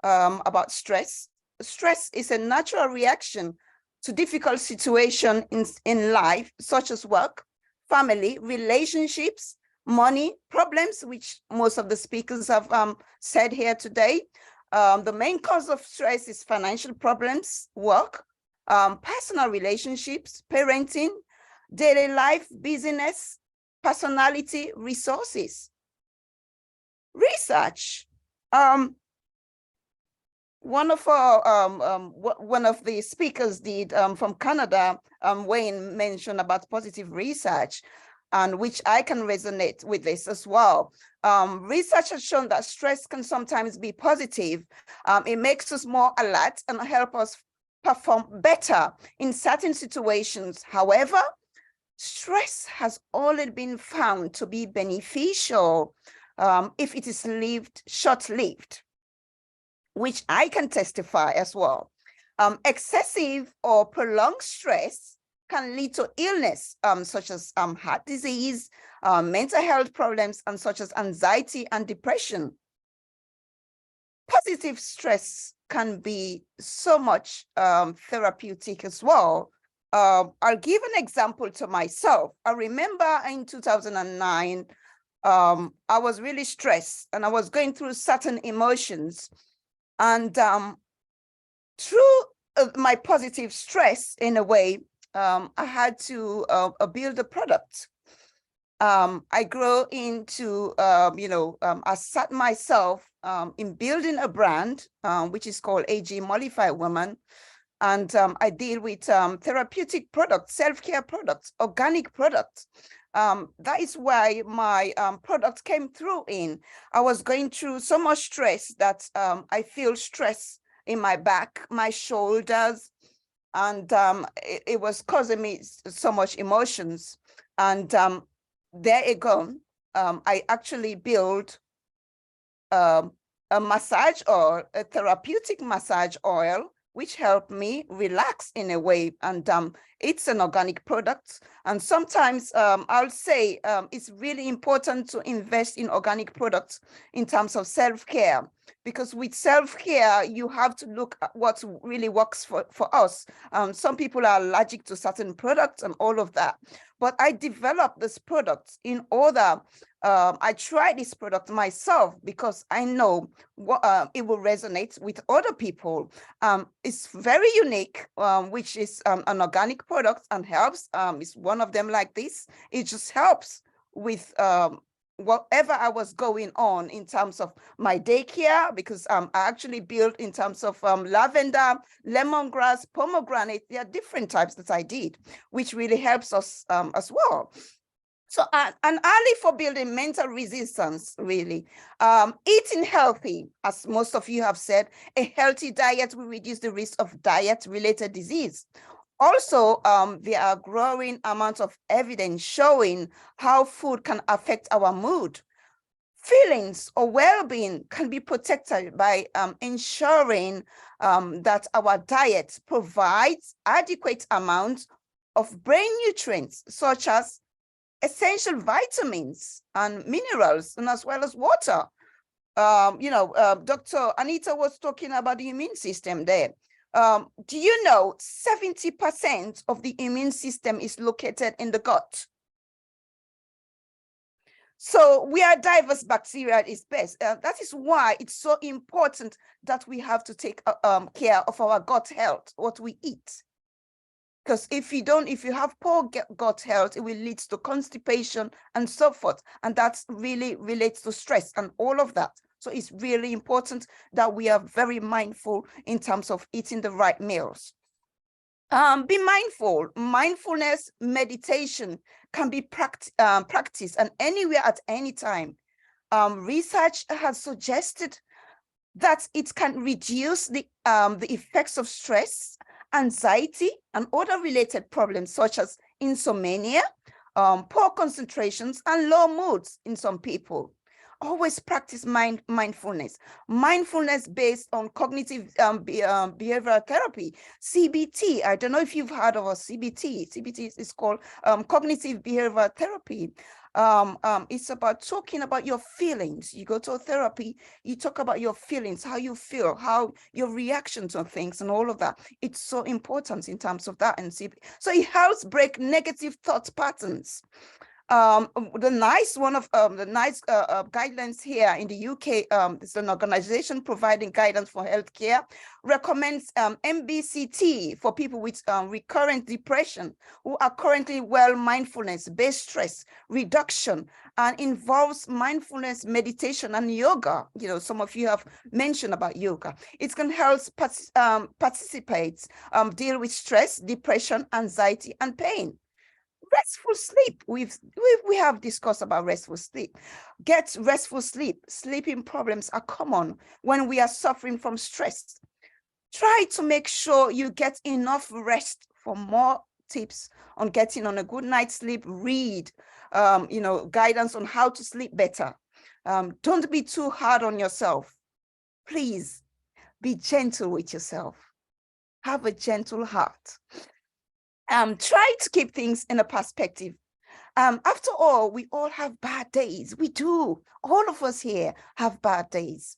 Speaker 12: about stress. Stress is a natural reaction to difficult situations in life, such as work, family, relationships, money, problems, which most of the speakers have said here today. The main cause of stress is financial problems, work, personal relationships, parenting, daily life, business, personality, resources. Research. One of the speakers did from Canada, Wayne, mentioned about positive research, and which I can resonate with this as well. Research has shown that stress can sometimes be positive. It makes us more alert and help us perform better in certain situations. However, stress has already been found to be beneficial if it is short-lived, which I can testify as well. Excessive or prolonged stress can lead to illness, such as heart disease, mental health problems, and such as anxiety and depression. Positive stress can be so much therapeutic as well. I'll give an example to myself. I remember in 2009, I was really stressed and I was going through certain emotions. And through my positive stress, in a way, I had to build a product. I grew into, I sat myself in building a brand, which is called AG Mollified Woman. And I deal with therapeutic products, self-care products, organic products. That is why my product came through in. I was going through so much stress that I feel stress in my back, my shoulders, and it was causing me so much emotions. And there you go. I actually built a massage oil, a therapeutic massage oil, which help me relax in a way. And it's an organic product. And sometimes I'll say it's really important to invest in organic products in terms of self-care, because with self-care, you have to look at what really works for us. Some people are allergic to certain products and all of that. But I developed this product in order, I tried this product myself because I know what it will resonate with other people. It's very unique, which is an organic product and helps. It's one of them like this. It just helps with whatever I was going on in terms of my daycare, because I actually built in terms of lavender, lemongrass, pomegranate. There are different types that I did, which really helps us as well. So an ally for building mental resistance, really. Eating healthy, as most of you have said, a healthy diet will reduce the risk of diet-related disease. Also, there are growing amounts of evidence showing how food can affect our mood. Feelings or well-being can be protected by ensuring that our diet provides adequate amounts of brain nutrients, such as essential vitamins and minerals, and as well as water. Dr. Anita was talking about the immune system there. Do you know 70% of the immune system is located in the gut? So where diverse bacteria is best. That is why it's so important that we have to take care of our gut health, what we eat. Because if you have poor gut health, it will lead to constipation and so forth. And that really relates to stress and all of that. So it's really important that we are very mindful in terms of eating the right meals. Be mindful. Mindfulness meditation can be practiced and anywhere at any time. Research has suggested that it can reduce the effects of stress, anxiety, and other related problems such as insomnia, poor concentrations, and low moods in some people. Always practice mindfulness. Mindfulness based on cognitive behavioral therapy, CBT. I don't know if you've heard of a CBT. CBT is called cognitive behavioral therapy. It's about talking about your feelings. You go to a therapy, you talk about your feelings, how you feel, how your reactions on things and all of that. It's so important in terms of that. And so it helps break negative thought patterns. The nice guidelines here in the UK, it's an organization providing guidance for healthcare, recommends MBCT for people with recurrent depression who are currently mindfulness-based stress reduction, and involves mindfulness meditation and yoga. Some of you have mentioned about yoga. It can help participants deal with stress, depression, anxiety, and pain. Restful sleep. We have discussed about restful sleep. Get restful sleep. Sleeping problems are common when we are suffering from stress. Try to make sure you get enough rest. For more tips on getting on a good night's sleep, read guidance on how to sleep better. Don't be too hard on yourself. Please be gentle with yourself. Have a gentle heart. Try to keep things in a perspective. After all, we all have bad days. We do. All of us here have bad days.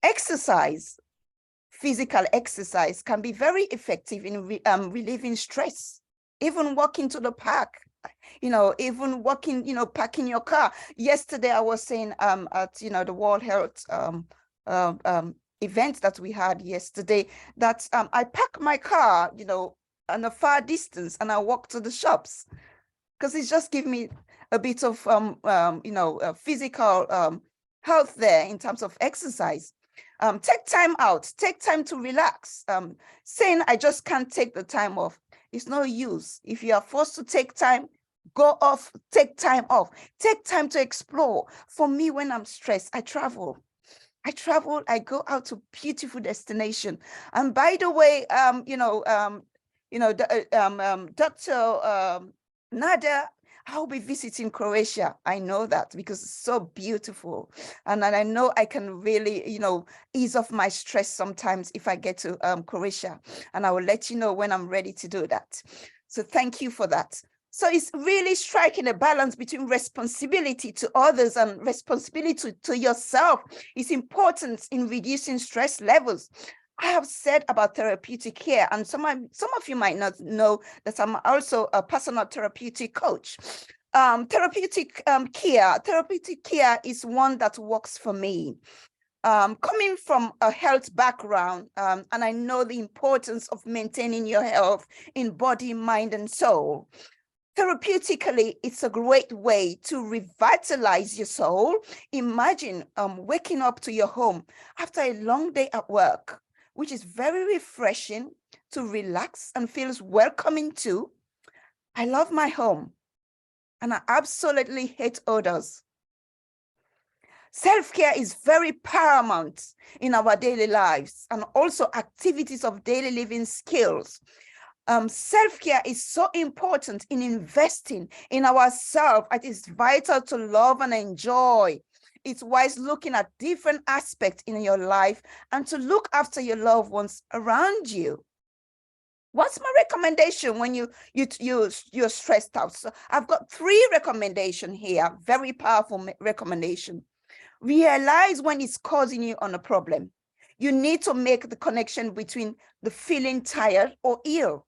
Speaker 12: Exercise, physical exercise, can be very effective in relieving stress. Even walking to the park, even walking, parking your car. Yesterday, I was saying at, the World Health event that we had yesterday, that I park my car, on a far distance, and I walk to the shops, because it's just give me a bit of physical health there in terms of exercise. Take time out, take time to relax. Saying I just can't take the time off, it's no use. If you are forced to take time, go off, take time off, take time to explore. For me, when I'm stressed, I travel, I go out to beautiful destination. And by the way, Dr. Nada, I'll be visiting Croatia. I know that because it's so beautiful. And I know I can really, ease off my stress sometimes if I get to Croatia. And I will let you know when I'm ready to do that. So thank you for that. So it's really striking a balance between responsibility to others and responsibility to yourself. It's important in reducing stress levels. I have said about therapeutic care, and some of you might not know that I'm also a personal therapeutic coach. Therapeutic care is one that works for me. Coming from a health background, and I know the importance of maintaining your health in body, mind, and soul. Therapeutically, it's a great way to revitalize your soul. Imagine waking up to your home after a long day at work, which is very refreshing to relax and feels welcoming too. I love my home and I absolutely hate odors. Self-care is very paramount in our daily lives and also activities of daily living skills. Self-care is so important in investing in ourselves. It is vital to love and enjoy. It's wise looking at different aspects in your life and to look after your loved ones around you. What's my recommendation when you're stressed out? So I've got 3 recommendations here, very powerful recommendation. Realize when it's causing you on a problem. You need to make the connection between the feeling tired or ill.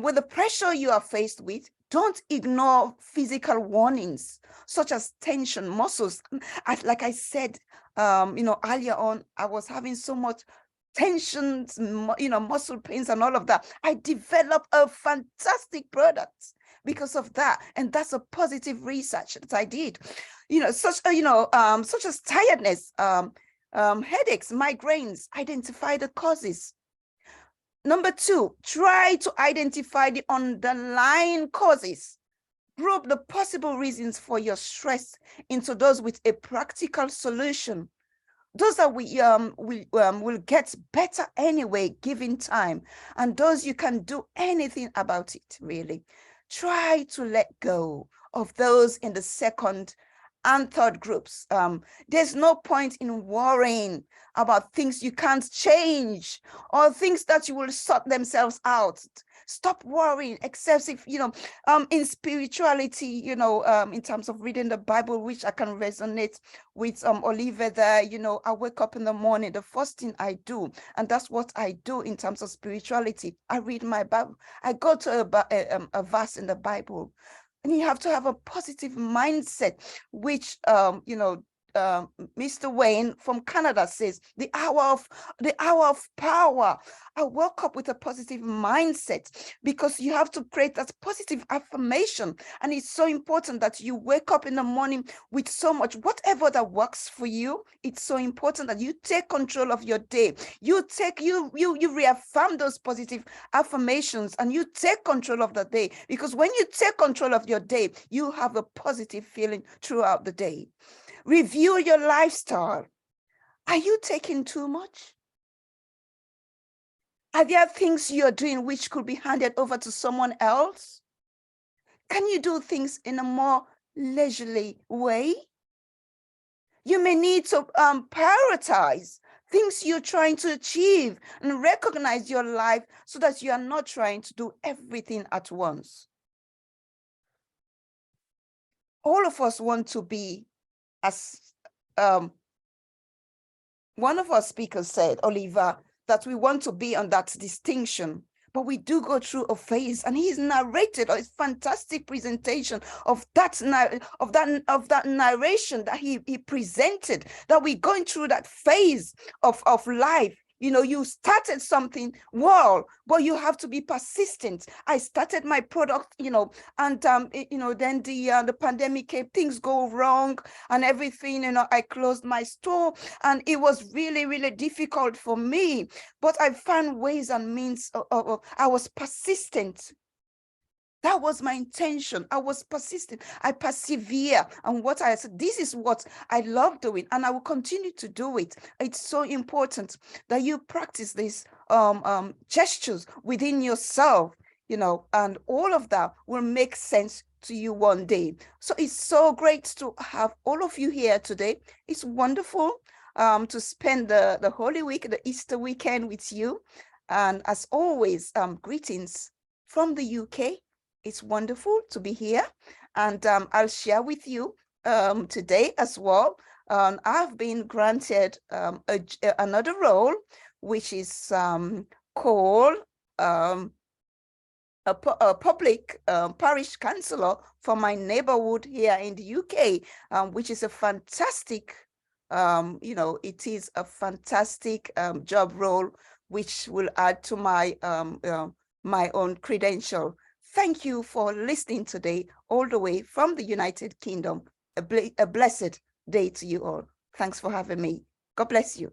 Speaker 12: With the pressure you are faced with, don't ignore physical warnings, such as tension, muscles. Like I said, earlier on, I was having so much tensions, muscle pains and all of that. I developed a fantastic product because of that. And that's a positive research that I did. Such as tiredness, headaches, migraines. Identify the causes. Number 2, try to identify the underlying causes. Group the possible reasons for your stress into those with a practical solution. Those that will get better anyway, given time, and those you can do anything about it, really. Try to let go of those in the second and third groups. There's no point in worrying about things you can't change or things that you will sort themselves out. Stop worrying excessive, in spirituality, in terms of reading the Bible, which I can resonate with Oliver there. I wake up in the morning, the first thing I do, and that's what I do in terms of spirituality. I read my Bible. I go to a verse in the Bible. And you have to have a positive mindset, which, Mr. Wayne from Canada says, the hour of power. I woke up with a positive mindset because you have to create that positive affirmation. And it's so important that you wake up in the morning with so much, whatever that works for you. It's so important that you take control of your day. You reaffirm those positive affirmations and you take control of the day, because when you take control of your day, you have a positive feeling throughout the day. Review your lifestyle. Are you taking too much? Are there things you're doing which could be handed over to someone else? Can you do things in a more leisurely way? You may need to prioritize things you're trying to achieve and recognize your life so that you are not trying to do everything at once. All of us want to be, as one of our speakers said, Oliver, that we want to be on that distinction, but we do go through a phase, and he's narrated a fantastic presentation of that narration that he presented, that we're going through that phase of life. You started something well, but you have to be persistent. I started my product, and then the pandemic came, things go wrong and everything, I closed my store, and it was really, really difficult for me, but I found ways and means. I was persistent. That was my intention. I was persistent. I persevere. And what I said, this is what I love doing, and I will continue to do it. It's so important that you practice these gestures within yourself, and all of that will make sense to you one day. So it's so great to have all of you here today. It's wonderful to spend the Holy Week, the Easter weekend with you. And as always, greetings from the UK. It's wonderful to be here. And I'll share with you today as well. I've been granted another role, which is called a public parish councillor for my neighborhood here in the UK, which is a fantastic, it is a fantastic job role, which will add to my my own credential. Thank you for listening today, all the way from the United Kingdom. A blessed day to you all. Thanks for having me. God bless you.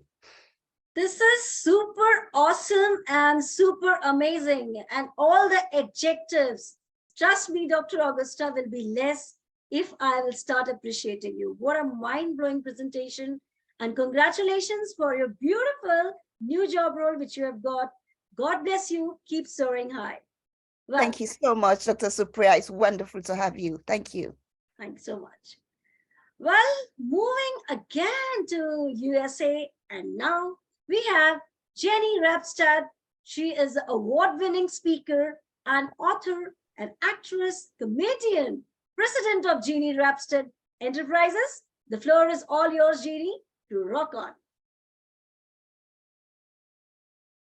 Speaker 1: This is super awesome and super amazing. And all the adjectives, trust me, Dr. Augusta, will be less if I will start appreciating you. What a mind-blowing presentation. And congratulations for your beautiful new job role, which you have got. God bless you. Keep soaring high. Well,
Speaker 12: thank you so much, Dr. Supriya. It's wonderful to have you. Thank you.
Speaker 1: Thanks so much. Well, moving again to USA, and now we have Jenny Rapstad. She is an award-winning speaker and author, an actress, comedian, president of Jenny Rapstad Enterprises. The floor is all yours, Jenny, to rock on.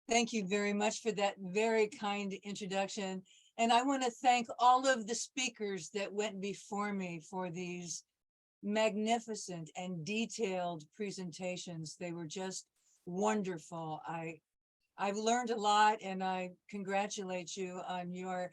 Speaker 13: Thank you very much for that very kind introduction. And I want to thank all of the speakers that went before me for these magnificent and detailed presentations. They were just wonderful. I've learned a lot, and I congratulate you on your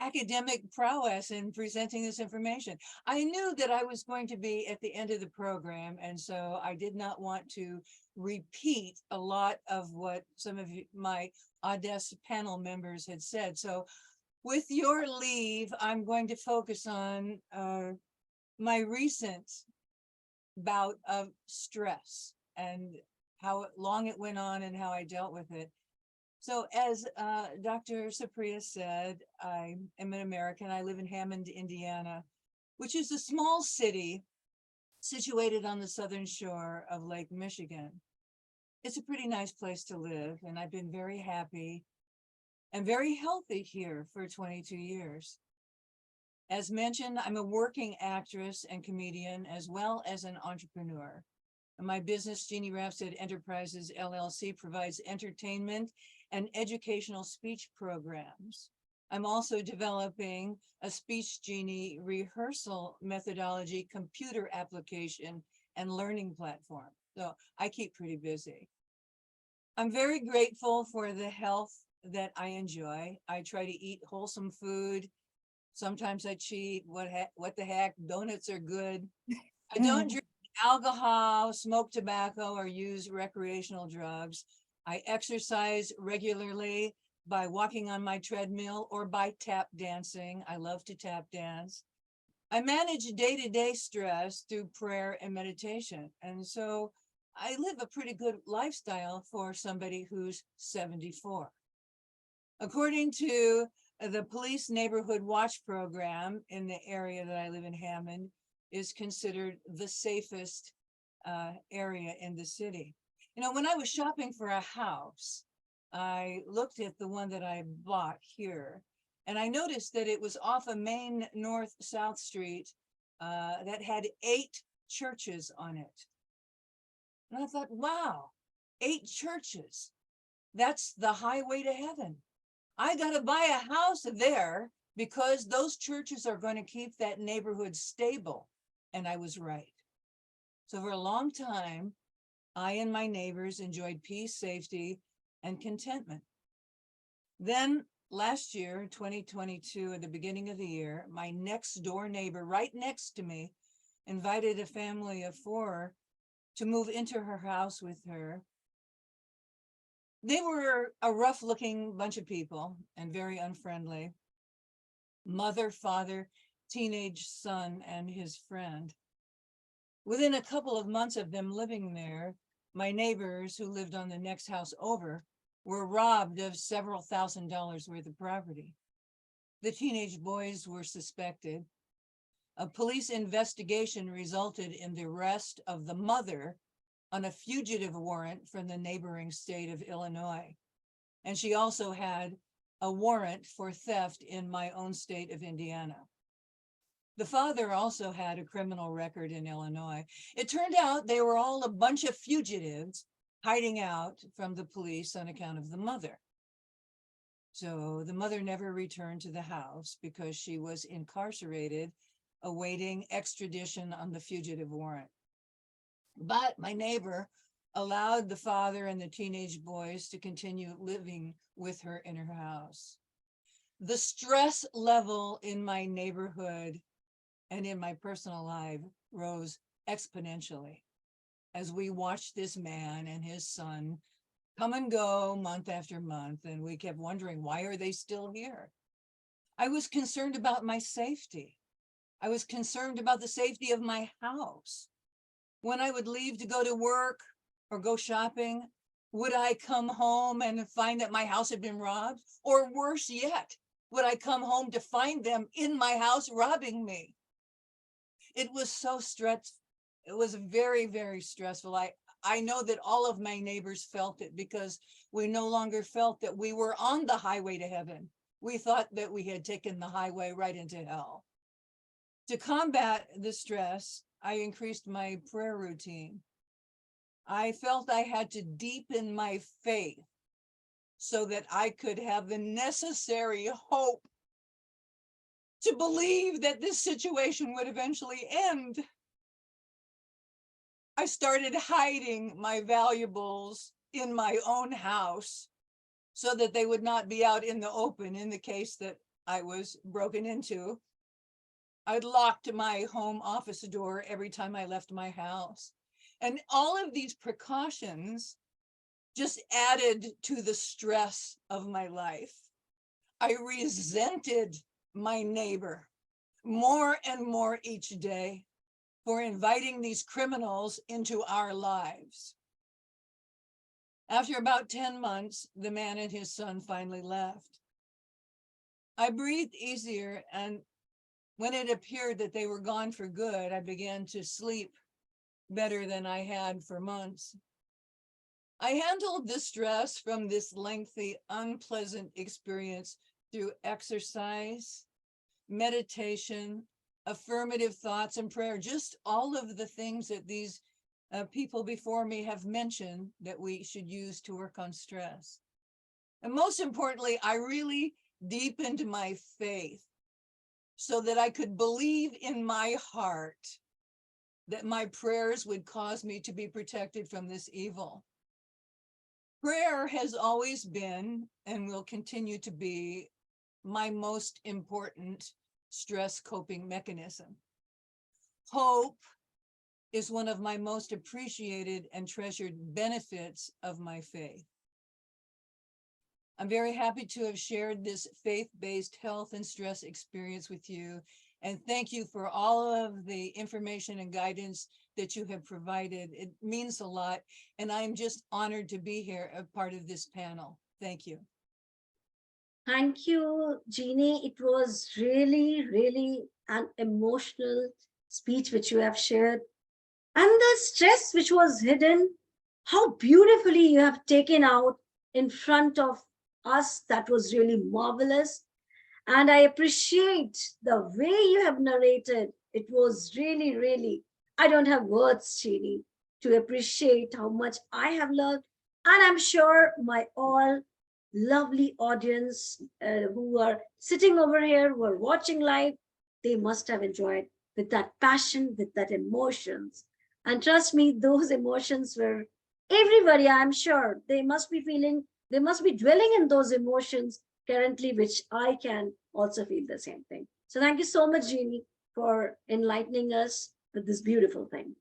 Speaker 13: academic prowess in presenting this information. I knew that I was going to be at the end of the program, and so I did not want to repeat a lot of what some of you, my Audace panel members had said. So with your leave, I'm going to focus on my recent bout of stress and how long it went on and how I dealt with it. So as Dr. Supriya said, I am an American. I live in Hammond, Indiana, which is a small city situated on the southern shore of Lake Michigan. It's a pretty nice place to live, and I've been very happy and very healthy here for 22 years. As mentioned, I'm a working actress and comedian, as well as an entrepreneur. My business, Jenny Rapstad Enterprises, LLC, provides entertainment and educational speech programs. I'm also developing a Speech Genie rehearsal methodology, computer application, and learning platform. So I keep pretty busy. I'm very grateful for the health that I enjoy. I try to eat wholesome food. Sometimes I cheat. What the heck? Donuts are good. I don't drink alcohol, smoke tobacco, or use recreational drugs. I exercise regularly by walking on my treadmill or by tap dancing. I love to tap dance. I manage day-to-day stress through prayer and meditation. And so I live a pretty good lifestyle for somebody who's 74. According to the Police Neighborhood Watch Program in the area that I live in, Hammond, is considered the safest area in the city. You know, when I was shopping for a house, I looked at the one that I bought here, and I noticed that it was off a main north-south street that had 8 churches on it. And I thought, wow, 8 churches. That's the highway to heaven. I got to buy a house there because those churches are going to keep that neighborhood stable. And I was right. So for a long time, I and my neighbors enjoyed peace, safety, and contentment. Then last year, 2022, at the beginning of the year, my next door neighbor right next to me invited a family of 4 to move into her house with her. They were a rough looking bunch of people and very unfriendly. Mother, father, teenage son, and his friend. Within a couple of months of them living there, my neighbors who lived on the next house over were robbed of several $1,000s worth of property. The teenage boys were suspected. A police investigation resulted in the arrest of the mother on a fugitive warrant from the neighboring state of Illinois. And she also had a warrant for theft in my own state of Indiana. The father also had a criminal record in Illinois. It turned out they were all a bunch of fugitives hiding out from the police on account of the mother. So the mother never returned to the house because she was incarcerated, awaiting extradition on the fugitive warrant. But my neighbor allowed the father and the teenage boys to continue living with her in her house. The stress level in my neighborhood and in my personal life rose exponentially as we watched this man and his son come and go month after month, and we kept wondering, why are they still here? I was concerned about my safety. I was concerned about the safety of my house. When I would leave to go to work or go shopping, would I come home and find that my house had been robbed? Or worse yet, would I come home to find them in my house robbing me? It was so stressful. It was very, very stressful. I know that all of my neighbors felt it because we no longer felt that we were on the highway to heaven. We thought that we had taken the highway right into hell. To combat the stress, I increased my prayer routine. I felt I had to deepen my faith so that I could have the necessary hope to believe that this situation would eventually end. I started hiding my valuables in my own house so that they would not be out in the open in the case that I was broken into. I'd locked my home office door every time I left my house. And all of these precautions just added to the stress of my life. I resented my neighbor more and more each day for inviting these criminals into our lives. After about 10 months, the man and his son finally left. I breathed easier, and when it appeared that they were gone for good, I began to sleep better than I had for months. I handled the stress from this lengthy, unpleasant experience through exercise, meditation, affirmative thoughts, and prayer, just all of the things that these people before me have mentioned that we should use to work on stress. And most importantly, I really deepened my faith so that I could believe in my heart that my prayers would cause me to be protected from this evil. Prayer has always been and will continue to be my most important stress coping mechanism. Hope is one of my most appreciated and treasured benefits of my faith. I'm very happy to have shared this faith-based health and stress experience with you. And thank you for all of the information and guidance that you have provided. It means a lot. And I'm just honored to be here, a part of this panel. Thank you.
Speaker 1: Thank you, Jeannie. It was really, really an emotional speech which you have shared. And the stress which was hidden, how beautifully you have taken out in front of us. That was really marvelous. And I appreciate the way you have narrated. It was really, really, I don't have words, Jeannie, to appreciate how much I have learned. And I'm sure my all lovely audience who are sitting over here, who are watching live, they must have enjoyed with that passion, with that emotions. And trust me, those emotions were everybody, I'm sure they must be feeling, they must be dwelling in those emotions currently, which I can also feel the same thing. So thank you so much, Jeannie, for enlightening us with this beautiful thing.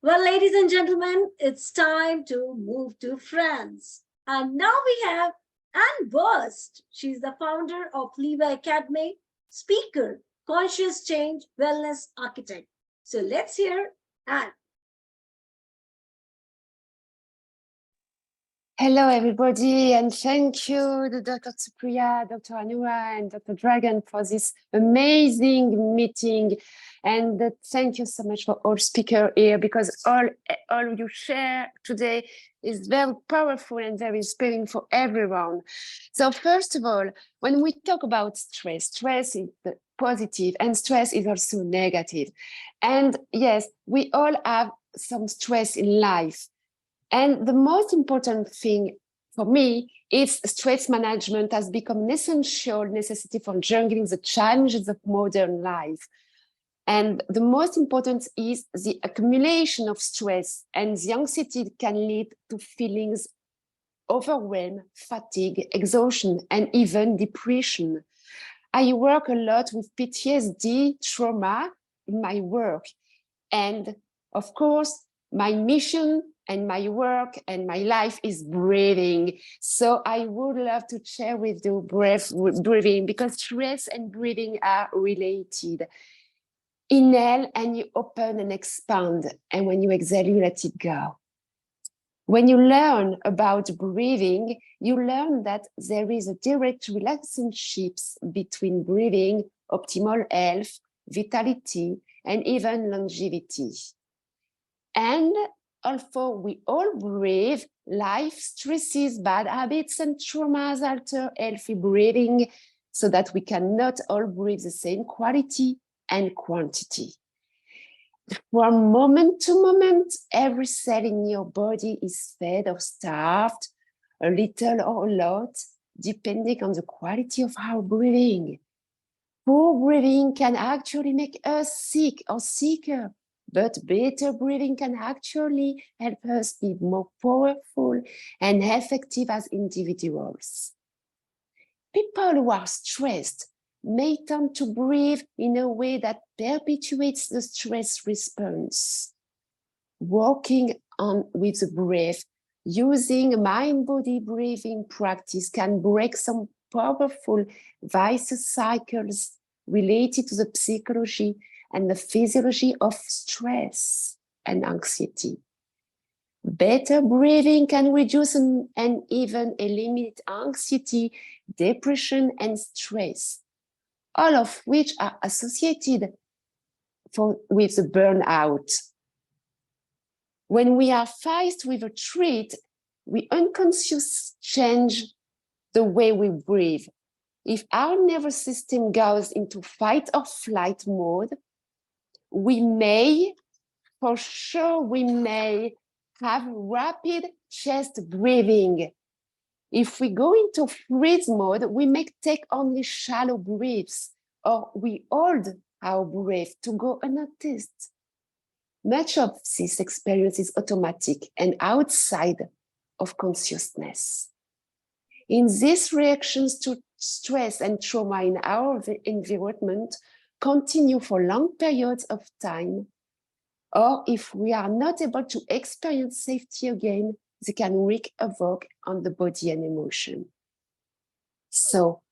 Speaker 1: Well, ladies and gentlemen, it's time to move to France. And now we have Anne Burst. She's the founder of Leva Academy, speaker, conscious change, wellness architect. So let's hear Anne.
Speaker 14: Hello, everybody, and thank you, Dr. Supriya, Dr. Anura, and Dr. Dragan for this amazing meeting. And thank you so much for all speakers here, because all you share today is very powerful and very inspiring for everyone. So first of all, when we talk about stress, stress is positive and stress is also negative. And yes, we all have some stress in life. And the most important thing for me is stress management has become an essential necessity for juggling the challenges of modern life. And the most important is the accumulation of stress, and the anxiety can lead to feelings overwhelm, fatigue, exhaustion, and even depression. I work a lot with PTSD trauma in my work. And of course, my mission and my work and my life is breathing. So I would love to share with you breathing, because stress and breathing are related. Inhale and you open and expand. And when you exhale, you let it go. When you learn about breathing, you learn that there is a direct relationship between breathing, optimal health, vitality, and even longevity. And although we all breathe, life stresses, bad habits, and traumas alter healthy breathing so that we cannot all breathe the same quality and quantity. From moment to moment, every cell in your body is fed or starved, a little or a lot, depending on the quality of our breathing. Poor breathing can actually make us sick or sicker, but better breathing can actually help us be more powerful and effective as individuals. People who are stressed may tend to breathe in a way that perpetuates the stress response. Working on with the breath, using mind-body breathing practice can break some powerful vicious cycles related to the psychology and the physiology of stress and anxiety. Better breathing can reduce and even eliminate anxiety, depression, and stress, all of which are associated with the burnout. When we are faced with a threat, we unconsciously change the way we breathe. If our nervous system goes into fight or flight mode, we may have rapid chest breathing. If we go into freeze mode, we may take only shallow breaths, or we hold our breath to go unnoticed. Much of this experience is automatic and outside of consciousness. In these reactions to stress and trauma in our environment continue for long periods of time, or if we are not able to experience safety again, they can wreak havoc on the body and emotion. So,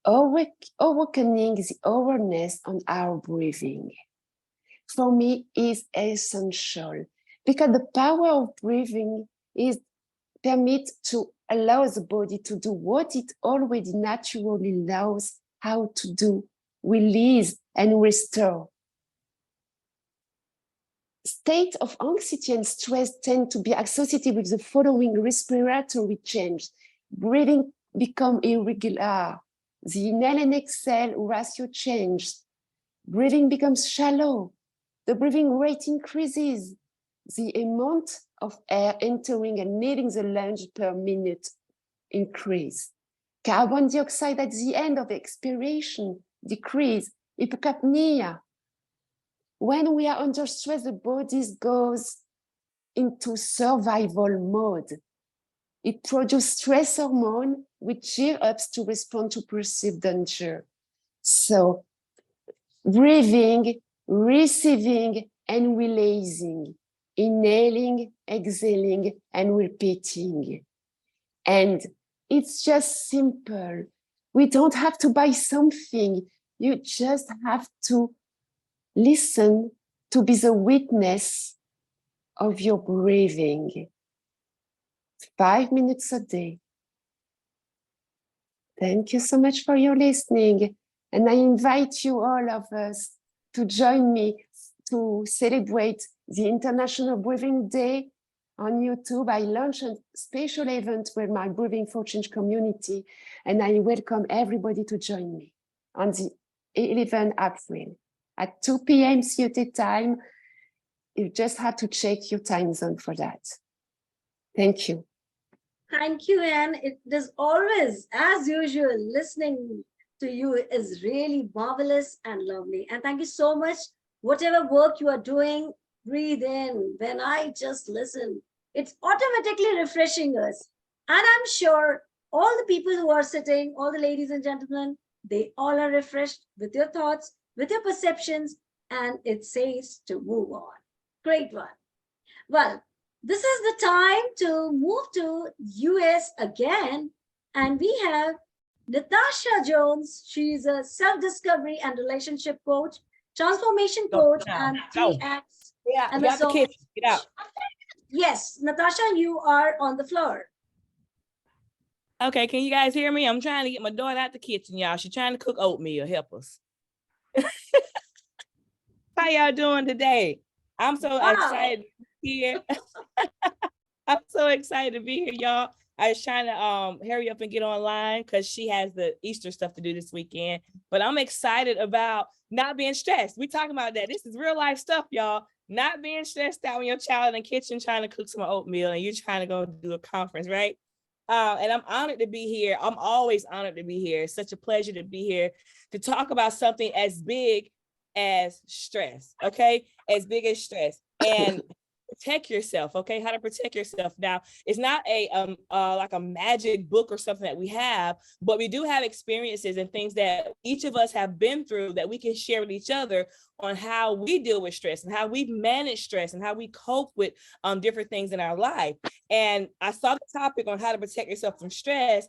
Speaker 14: awakening the awareness on our breathing, for me, is essential, because the power of breathing is permit to allow the body to do what it already naturally knows how to do, release and restore. State of anxiety and stress tend to be associated with the following respiratory change. Breathing becomes irregular. The inhale and exhale ratio changes. Breathing becomes shallow. The breathing rate increases. The amount of air entering and leaving the lungs per minute increase. Carbon dioxide at the end of expiration decrease. Hypocapnia. When we are under stress, the body goes into survival mode. It produces stress hormone, which cheer up to respond to perceived danger. So, breathing, receiving, and releasing, inhaling, exhaling, and repeating. And it's just simple. We don't have to buy something. You just have to listen to be the witness of your breathing. 5 minutes a day. Thank you so much for your listening. And I invite you, all of us, to join me to celebrate the International Breathing Day on YouTube. I launched a special event with my Breathing for Change community, and I welcome everybody to join me on the 11th April at 2 p.m. CUT time. You just have to check your time zone for that. Thank you.
Speaker 1: Thank you, Anne. It is always, as usual, listening to you is really marvelous and lovely. And thank you so much. Whatever work you are doing, breathe in. When I just listen, it's automatically refreshing us. And I'm sure all the people who are sitting, all the ladies and gentlemen, they all are refreshed with your thoughts, with your perceptions, and it says to move on. Great one. Well, this is the time to move to US again. And we have Natasha Jones. She's a self-discovery and relationship coach, transformation coach, and 3X Amazon.
Speaker 15: Get out.
Speaker 1: Yes, Natasha, you are on the floor.
Speaker 15: Okay, can you guys hear me? I'm trying to get my daughter out the kitchen, y'all. She's trying to cook oatmeal. Help us. How y'all doing today? I'm so excited to be here. I'm so excited to be here, y'all. I was trying to hurry up and get online because she has the Easter stuff to do this weekend. But I'm excited about not being stressed. We're talking about that. This is real life stuff, y'all. Not being stressed out when your child in the kitchen trying to cook some oatmeal and you're trying to go do a conference, right? And I'm honored to be here. I'm always honored to be here. It's such a pleasure to be here to talk about something as big as stress, okay? As big as stress. And protect yourself, okay? How to protect yourself. Now, it's not a like a magic book or something that we have, but we do have experiences and things that each of us have been through that we can share with each other on how we deal with stress and how we manage stress and how we cope with different things in our life. And I saw the topic on how to protect yourself from stress,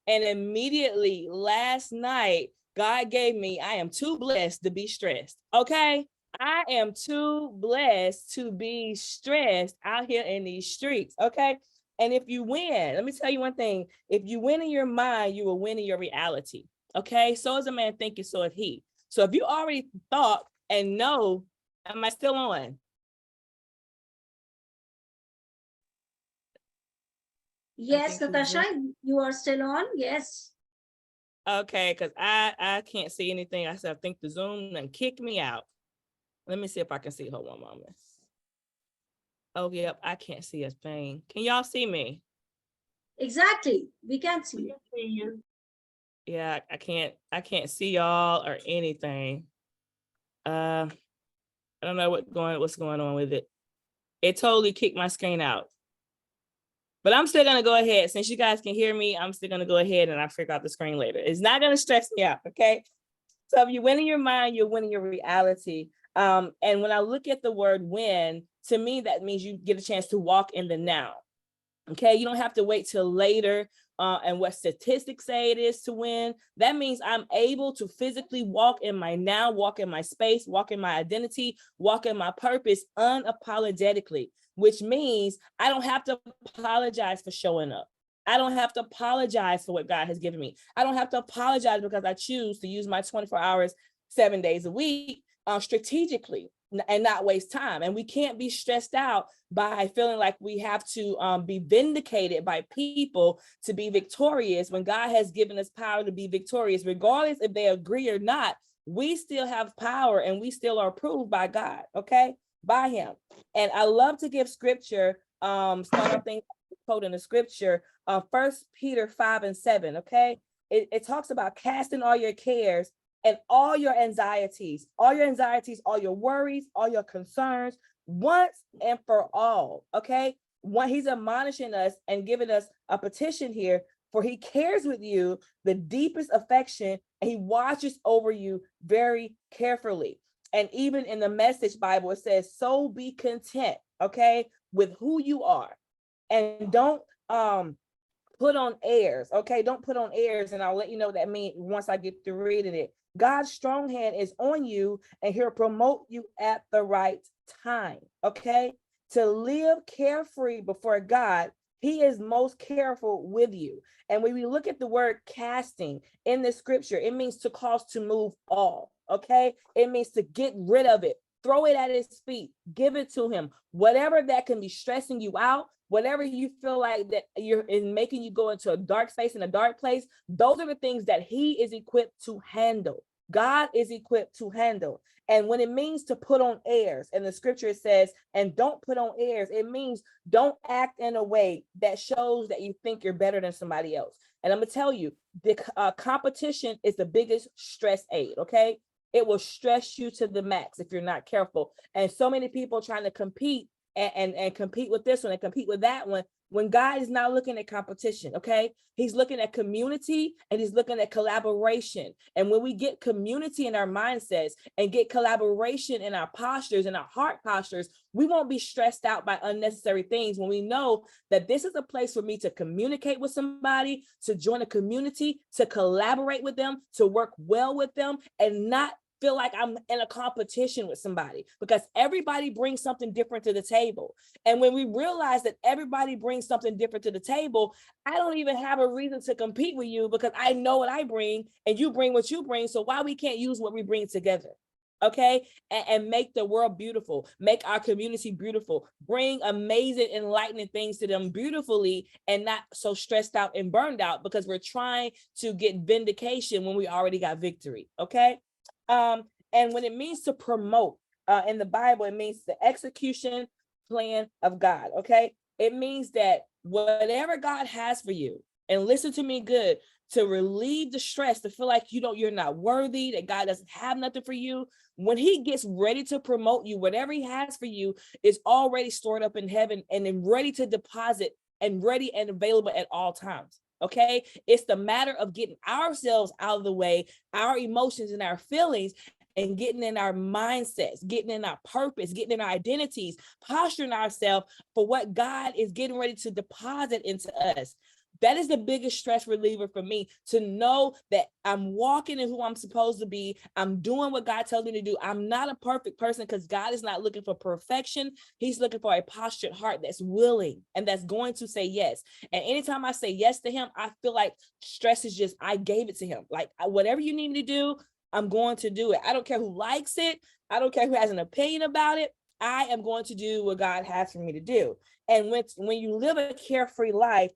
Speaker 15: and immediately last night, God gave me, I am too blessed to be stressed, okay? I am too blessed to be stressed out here in these streets, okay? And if you win, let me tell you one thing. If you win in your mind, you will win in your reality, okay? So as a man thinketh, so is he. So if you already thought and know, am I still on?
Speaker 1: Yes, Natasha, you are still on, yes.
Speaker 15: Okay, because I can't see anything. I said, I think the Zoom and kicked me out. Let me see if I can see her one moment. Oh, yep, I can't see a thing. Can y'all see me?
Speaker 1: Exactly. We can see
Speaker 11: you.
Speaker 15: Yeah, I can't see y'all or anything. I don't know what's going on with it. It totally kicked my screen out. But I'm still gonna go ahead. Since you guys can hear me, I'm still gonna go ahead and I'll figure out the screen later. It's not gonna stress me out, okay? So if you win in your mind, you're winning your reality. And when I look at the word win, to me, that means you get a chance to walk in the now. Okay, you don't have to wait till later and what statistics say it is to win. That means I'm able to physically walk in my now, walk in my space, walk in my identity, walk in my purpose unapologetically, which means I don't have to apologize for showing up. I don't have to apologize for what God has given me. I don't have to apologize because I choose to use my 24 hours, 7 days a week strategically and not waste time. And we can't be stressed out by feeling like we have to be vindicated by people to be victorious when God has given us power to be victorious, regardless if they agree or not. We still have power and we still are approved by God, okay? By him. And I love to give scripture, start off things quote in the scripture, 1 Peter 5:7, okay? It talks about casting all your cares and all your anxieties, all your worries, all your concerns, once and for all, okay? When he's admonishing us and giving us a petition here, for he cares with you the deepest affection, and he watches over you very carefully. And even in the Message Bible, it says, so be content, okay, with who you are. And don't put on airs, okay? Don't put on airs, and I'll let you know what that means once I get through reading it. God's strong hand is on you, and he'll promote you at the right time, okay? To live carefree before God He is most careful with you. And when we look at the word casting in the scripture, it means to cause to move all, okay? It means to get rid of it, throw it at his feet, give it to him. Whatever that can be stressing you out, whatever you feel like that you're in making you go into a dark space, in a dark place, those are the things that he is equipped to handle. God is equipped to handle. And when it means to put on airs, and the scripture says, and don't put on airs, it means don't act in a way that shows that you think you're better than somebody else. And I'm gonna tell you, the competition is the biggest stress aid, okay? It will stress you to the max if you're not careful. And so many people trying to compete and compete with this one and compete with that one, when God is not looking at competition, okay? He's looking at community and he's looking at collaboration. And when we get community in our mindsets and get collaboration in our postures and our heart postures, we won't be stressed out by unnecessary things when we know that this is a place for me to communicate with somebody, to join a community, to collaborate with them, to work well with them, and not feel like I'm in a competition with somebody, because everybody brings something different to the table. And when we realize that everybody brings something different to the table, I don't even have a reason to compete with you because I know what I bring and you bring what you bring. So why we can't use what we bring together? Okay, and make the world beautiful, make our community beautiful, bring amazing, enlightening things to them beautifully, and not so stressed out and burned out because we're trying to get vindication when we already got victory. Okay. And when it means to promote in the Bible, it means the execution plan of God. Okay. It means that whatever God has for you, and listen to me good, to relieve the stress, to feel like you're not worthy, that God doesn't have nothing for you. When he gets ready to promote you, whatever he has for you is already stored up in heaven and then ready to deposit and ready and available at all times. Okay, it's the matter of getting ourselves out of the way, our emotions and our feelings, and getting in our mindsets, getting in our purpose, getting in our identities, posturing ourselves for what God is getting ready to deposit into us. That is the biggest stress reliever for me, to know that I'm walking in who I'm supposed to be. I'm doing what God tells me to do. I'm not a perfect person because God is not looking for perfection. He's looking for a postured heart that's willing and that's going to say yes. And anytime I say yes to him, I feel like stress is just, I gave it to him. Like whatever you need me to do, I'm going to do it. I don't care who likes it. I don't care who has an opinion about it. I am going to do what God has for me to do. And when you live a carefree life,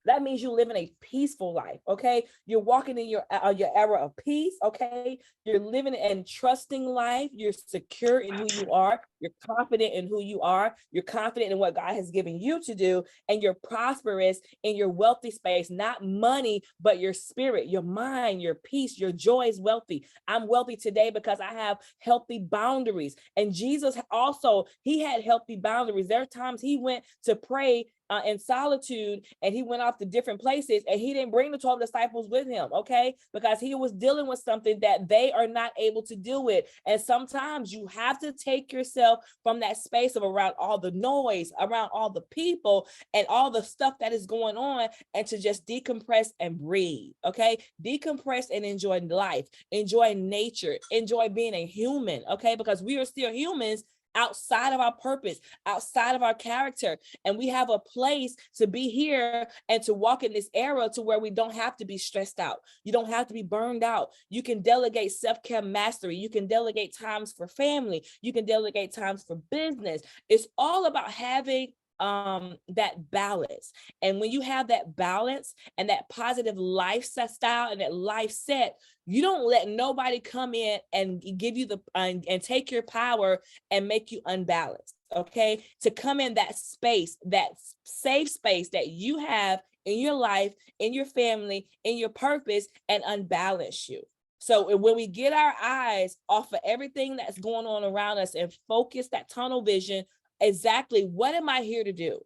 Speaker 15: that means you live in a peaceful life, okay? You're walking in your era of peace, okay? You're living and trusting life. You're secure in who you are. You're confident in who you are. You're confident in what God has given you to do. And you're prosperous in your wealthy space, not money, but your spirit, your mind, your peace, your joy is wealthy. I'm wealthy today because I have healthy boundaries. And Jesus also, he had healthy boundaries. There are times he went to pray in solitude, and he went off to different places, and he didn't bring the 12 disciples with him, okay? Because he was dealing with something that they are not able to deal with. And sometimes you have to take yourself from that space of around all the noise, around all the people and all the stuff that is going on, and to just decompress and breathe, okay? Decompress and enjoy life, enjoy nature, enjoy being a human, okay? Because we are still humans outside of our purpose, outside of our character. And we have a place to be here and to walk in this era to where we don't have to be stressed out. You don't have to be burned out. You can delegate self-care mastery. You can delegate times for family. You can delegate times for business. It's all about having that balance. And when you have that balance and that positive lifestyle and that life set, you don't let nobody come in and give you and take your power and make you unbalanced. Okay, to come in that space, that safe space that you have in your life, in your family, in your purpose, and unbalance you. So when we get our eyes off of everything that's going on around us and focus that tunnel vision, exactly what am I here to do?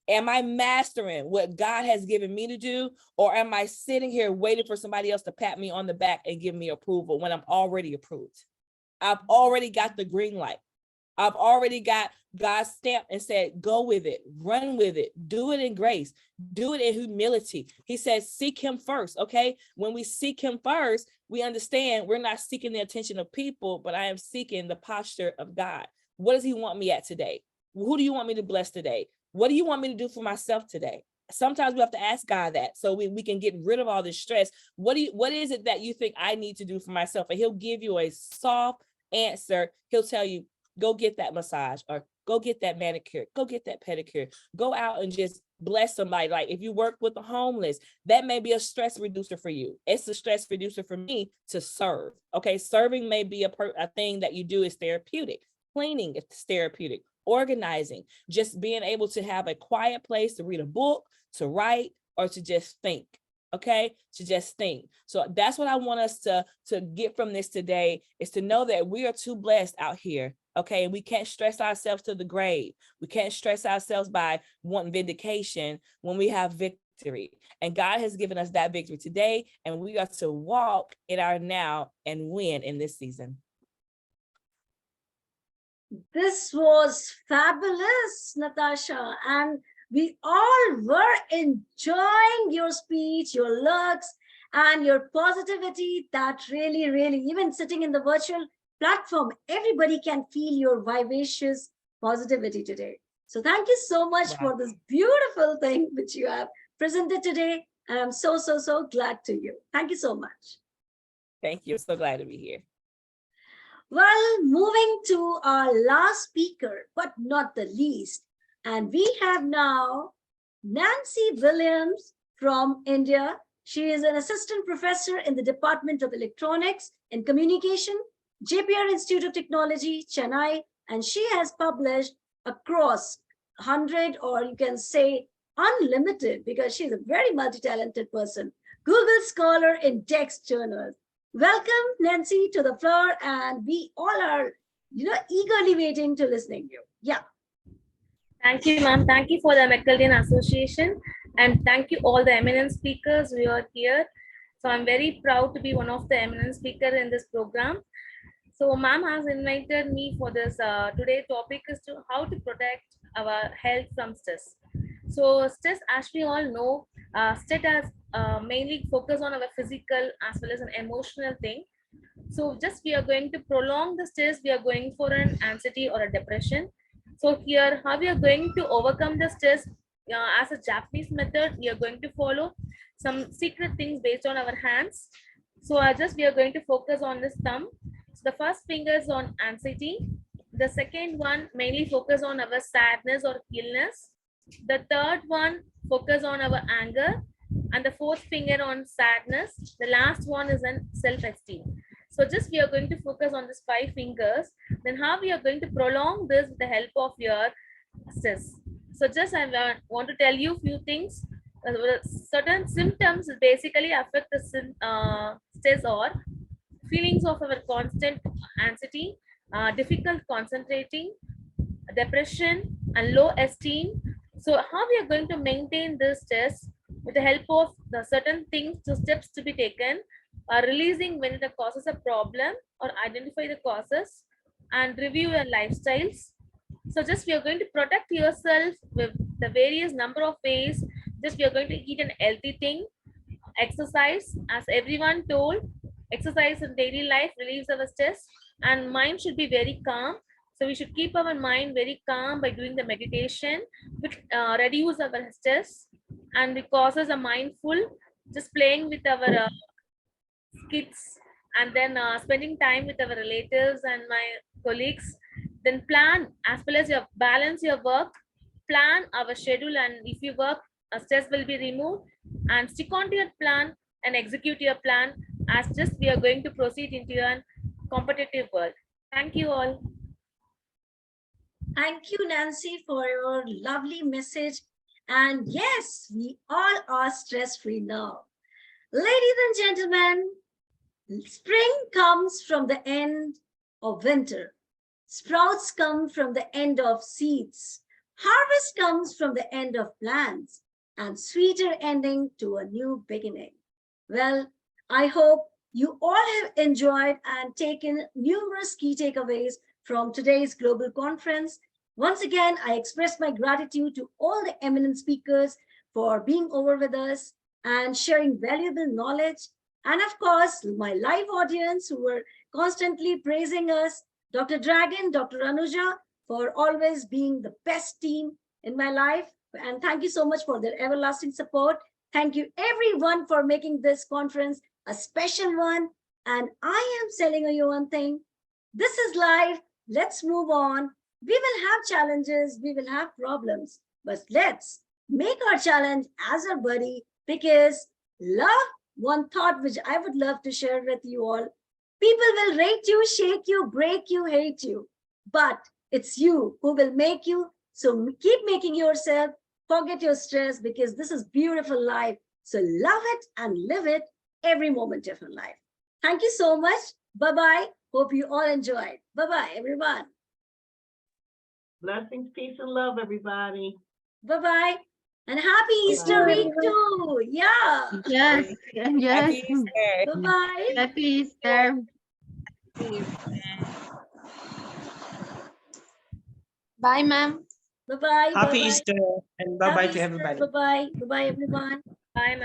Speaker 15: Am I mastering what God has given me to do? Or am I sitting here waiting for somebody else to pat me on the back and give me approval when I'm already approved? I've already got the green light. I've already got God's stamp and said, go with it, run with it, do it in grace, do it in humility. He says, seek him first, okay? When we seek him first, we understand we're not seeking the attention of people, but I am seeking the posture of God. What does he want me at today? Who do you want me to bless today? What do you want me to do for myself today? Sometimes we have to ask God that so we can get rid of all this stress. What is it that you think I need to do for myself? And he'll give you a soft answer. He'll tell you, go get that massage, or go get that manicure, go get that pedicure, go out and just bless somebody. Like if you work with the homeless, that may be a stress reducer for you. It's a stress reducer for me to serve. Okay, serving may be a thing that you do is therapeutic. Cleaning is therapeutic. Organizing, just being able to have a quiet place to read a book, to write, or to just think. Okay, to just think. So that's what I want us to get from this today, is to know that we are too blessed out here. Okay, we can't stress ourselves to the grave. We can't stress ourselves by wanting vindication when we have victory. And God has given us that victory today, and we are to walk in our now and win in this season.
Speaker 1: This was fabulous, Natasha, and we all were enjoying your speech, your looks, and your positivity. That really, really, even sitting in the virtual platform, everybody can feel your vivacious positivity today. So thank you so much for this beautiful thing which you have presented today. And I'm so, so, so glad to you. Thank you so much.
Speaker 15: Thank you. So glad to be here.
Speaker 1: Well, moving to our last speaker, but not the least, and we have now Nancy Williams from India. She is an assistant professor in the Department of Electronics and Communication, JPR Institute of Technology, Chennai, and she has published across 100, or you can say unlimited, because she's a very multi-talented person, Google Scholar in text journals. Welcome, Nancy, to the floor, and we all are, eagerly waiting to listening to you. Yeah.
Speaker 16: Thank you, ma'am. Thank you for the Macedonian Association, and thank you all the eminent speakers who are here. So I'm very proud to be one of the eminent speakers in this program. So ma'am has invited me for this. Today's topic is how to protect our health from stress. So stress, as we all know, stress has mainly focus on our physical as well as an emotional thing. So just we are going to prolong the stress, we are going for an anxiety or a depression. So here, how we are going to overcome the stress as a Japanese method, we are going to follow some secret things based on our hands. So we are going to focus on this thumb. So the first finger is on anxiety. The second one mainly focus on our sadness or illness. The third one focus on our anger, and the fourth finger on sadness. The last one is on self-esteem. So just we are going to focus on these 5 fingers. Then how we are going to prolong this with the help of your stress. So just I want to tell you a few things. Certain symptoms basically affect the stress or feelings of our constant anxiety, difficult concentrating, depression, and low esteem. So how we are going to maintain this stress with the help of the certain things, so steps to be taken, releasing when it causes a problem, or identify the causes, and review your lifestyles. So just we are going to protect yourself with the various number of ways. Just we are going to eat an healthy thing, exercise, as everyone told, exercise in daily life relieves our stress, and mind should be very calm. So we should keep our mind very calm by doing the meditation, which reduce our stress and it causes a mindful, just playing with our kids, and then spending time with our relatives and my colleagues. Then plan as well as your balance your work, plan our schedule, and if you work, stress will be removed, and stick on to your plan and execute your plan, as just we are going to proceed into a competitive world. Thank you all.
Speaker 1: Thank you, Nancy, for your lovely message. And yes, we all are stress-free now. Ladies and gentlemen, spring comes from the end of winter. Sprouts come from the end of seeds. Harvest comes from the end of plants, and sweeter ending to a new beginning. Well, I hope you all have enjoyed and taken numerous key takeaways from today's global conference. Once again, I express my gratitude to all the eminent speakers for being over with us and sharing valuable knowledge. And of course, my live audience who were constantly praising us, Dr. Dragan, Dr. Anuja, for always being the best team in my life. And thank you so much for their everlasting support. Thank you everyone for making this conference a special one. And I am telling you one thing, this is life. Let's move on. We will have challenges, we will have problems, but let's make our challenge as our buddy, because love, one thought which I would love to share with you all, people will rate you, shake you, break you, hate you, but it's you who will make you. So keep making yourself, forget your stress, because this is beautiful life. So love it and live it every moment of your life. Thank you so much. Bye-bye. Hope you all enjoyed. Bye-bye, everyone.
Speaker 11: Blessings, peace, and love, everybody.
Speaker 1: Bye-bye. And happy Easter week too. Yeah.
Speaker 6: Yes, yes.
Speaker 15: Happy Easter.
Speaker 1: Bye-bye.
Speaker 6: Happy Easter.
Speaker 14: Bye, ma'am.
Speaker 1: Bye-bye.
Speaker 8: Happy
Speaker 1: Bye-bye.
Speaker 8: Easter and bye-bye
Speaker 1: Happy
Speaker 8: to
Speaker 1: Easter.
Speaker 8: everybody.
Speaker 1: Bye-bye. Bye-bye, everyone.
Speaker 16: Bye,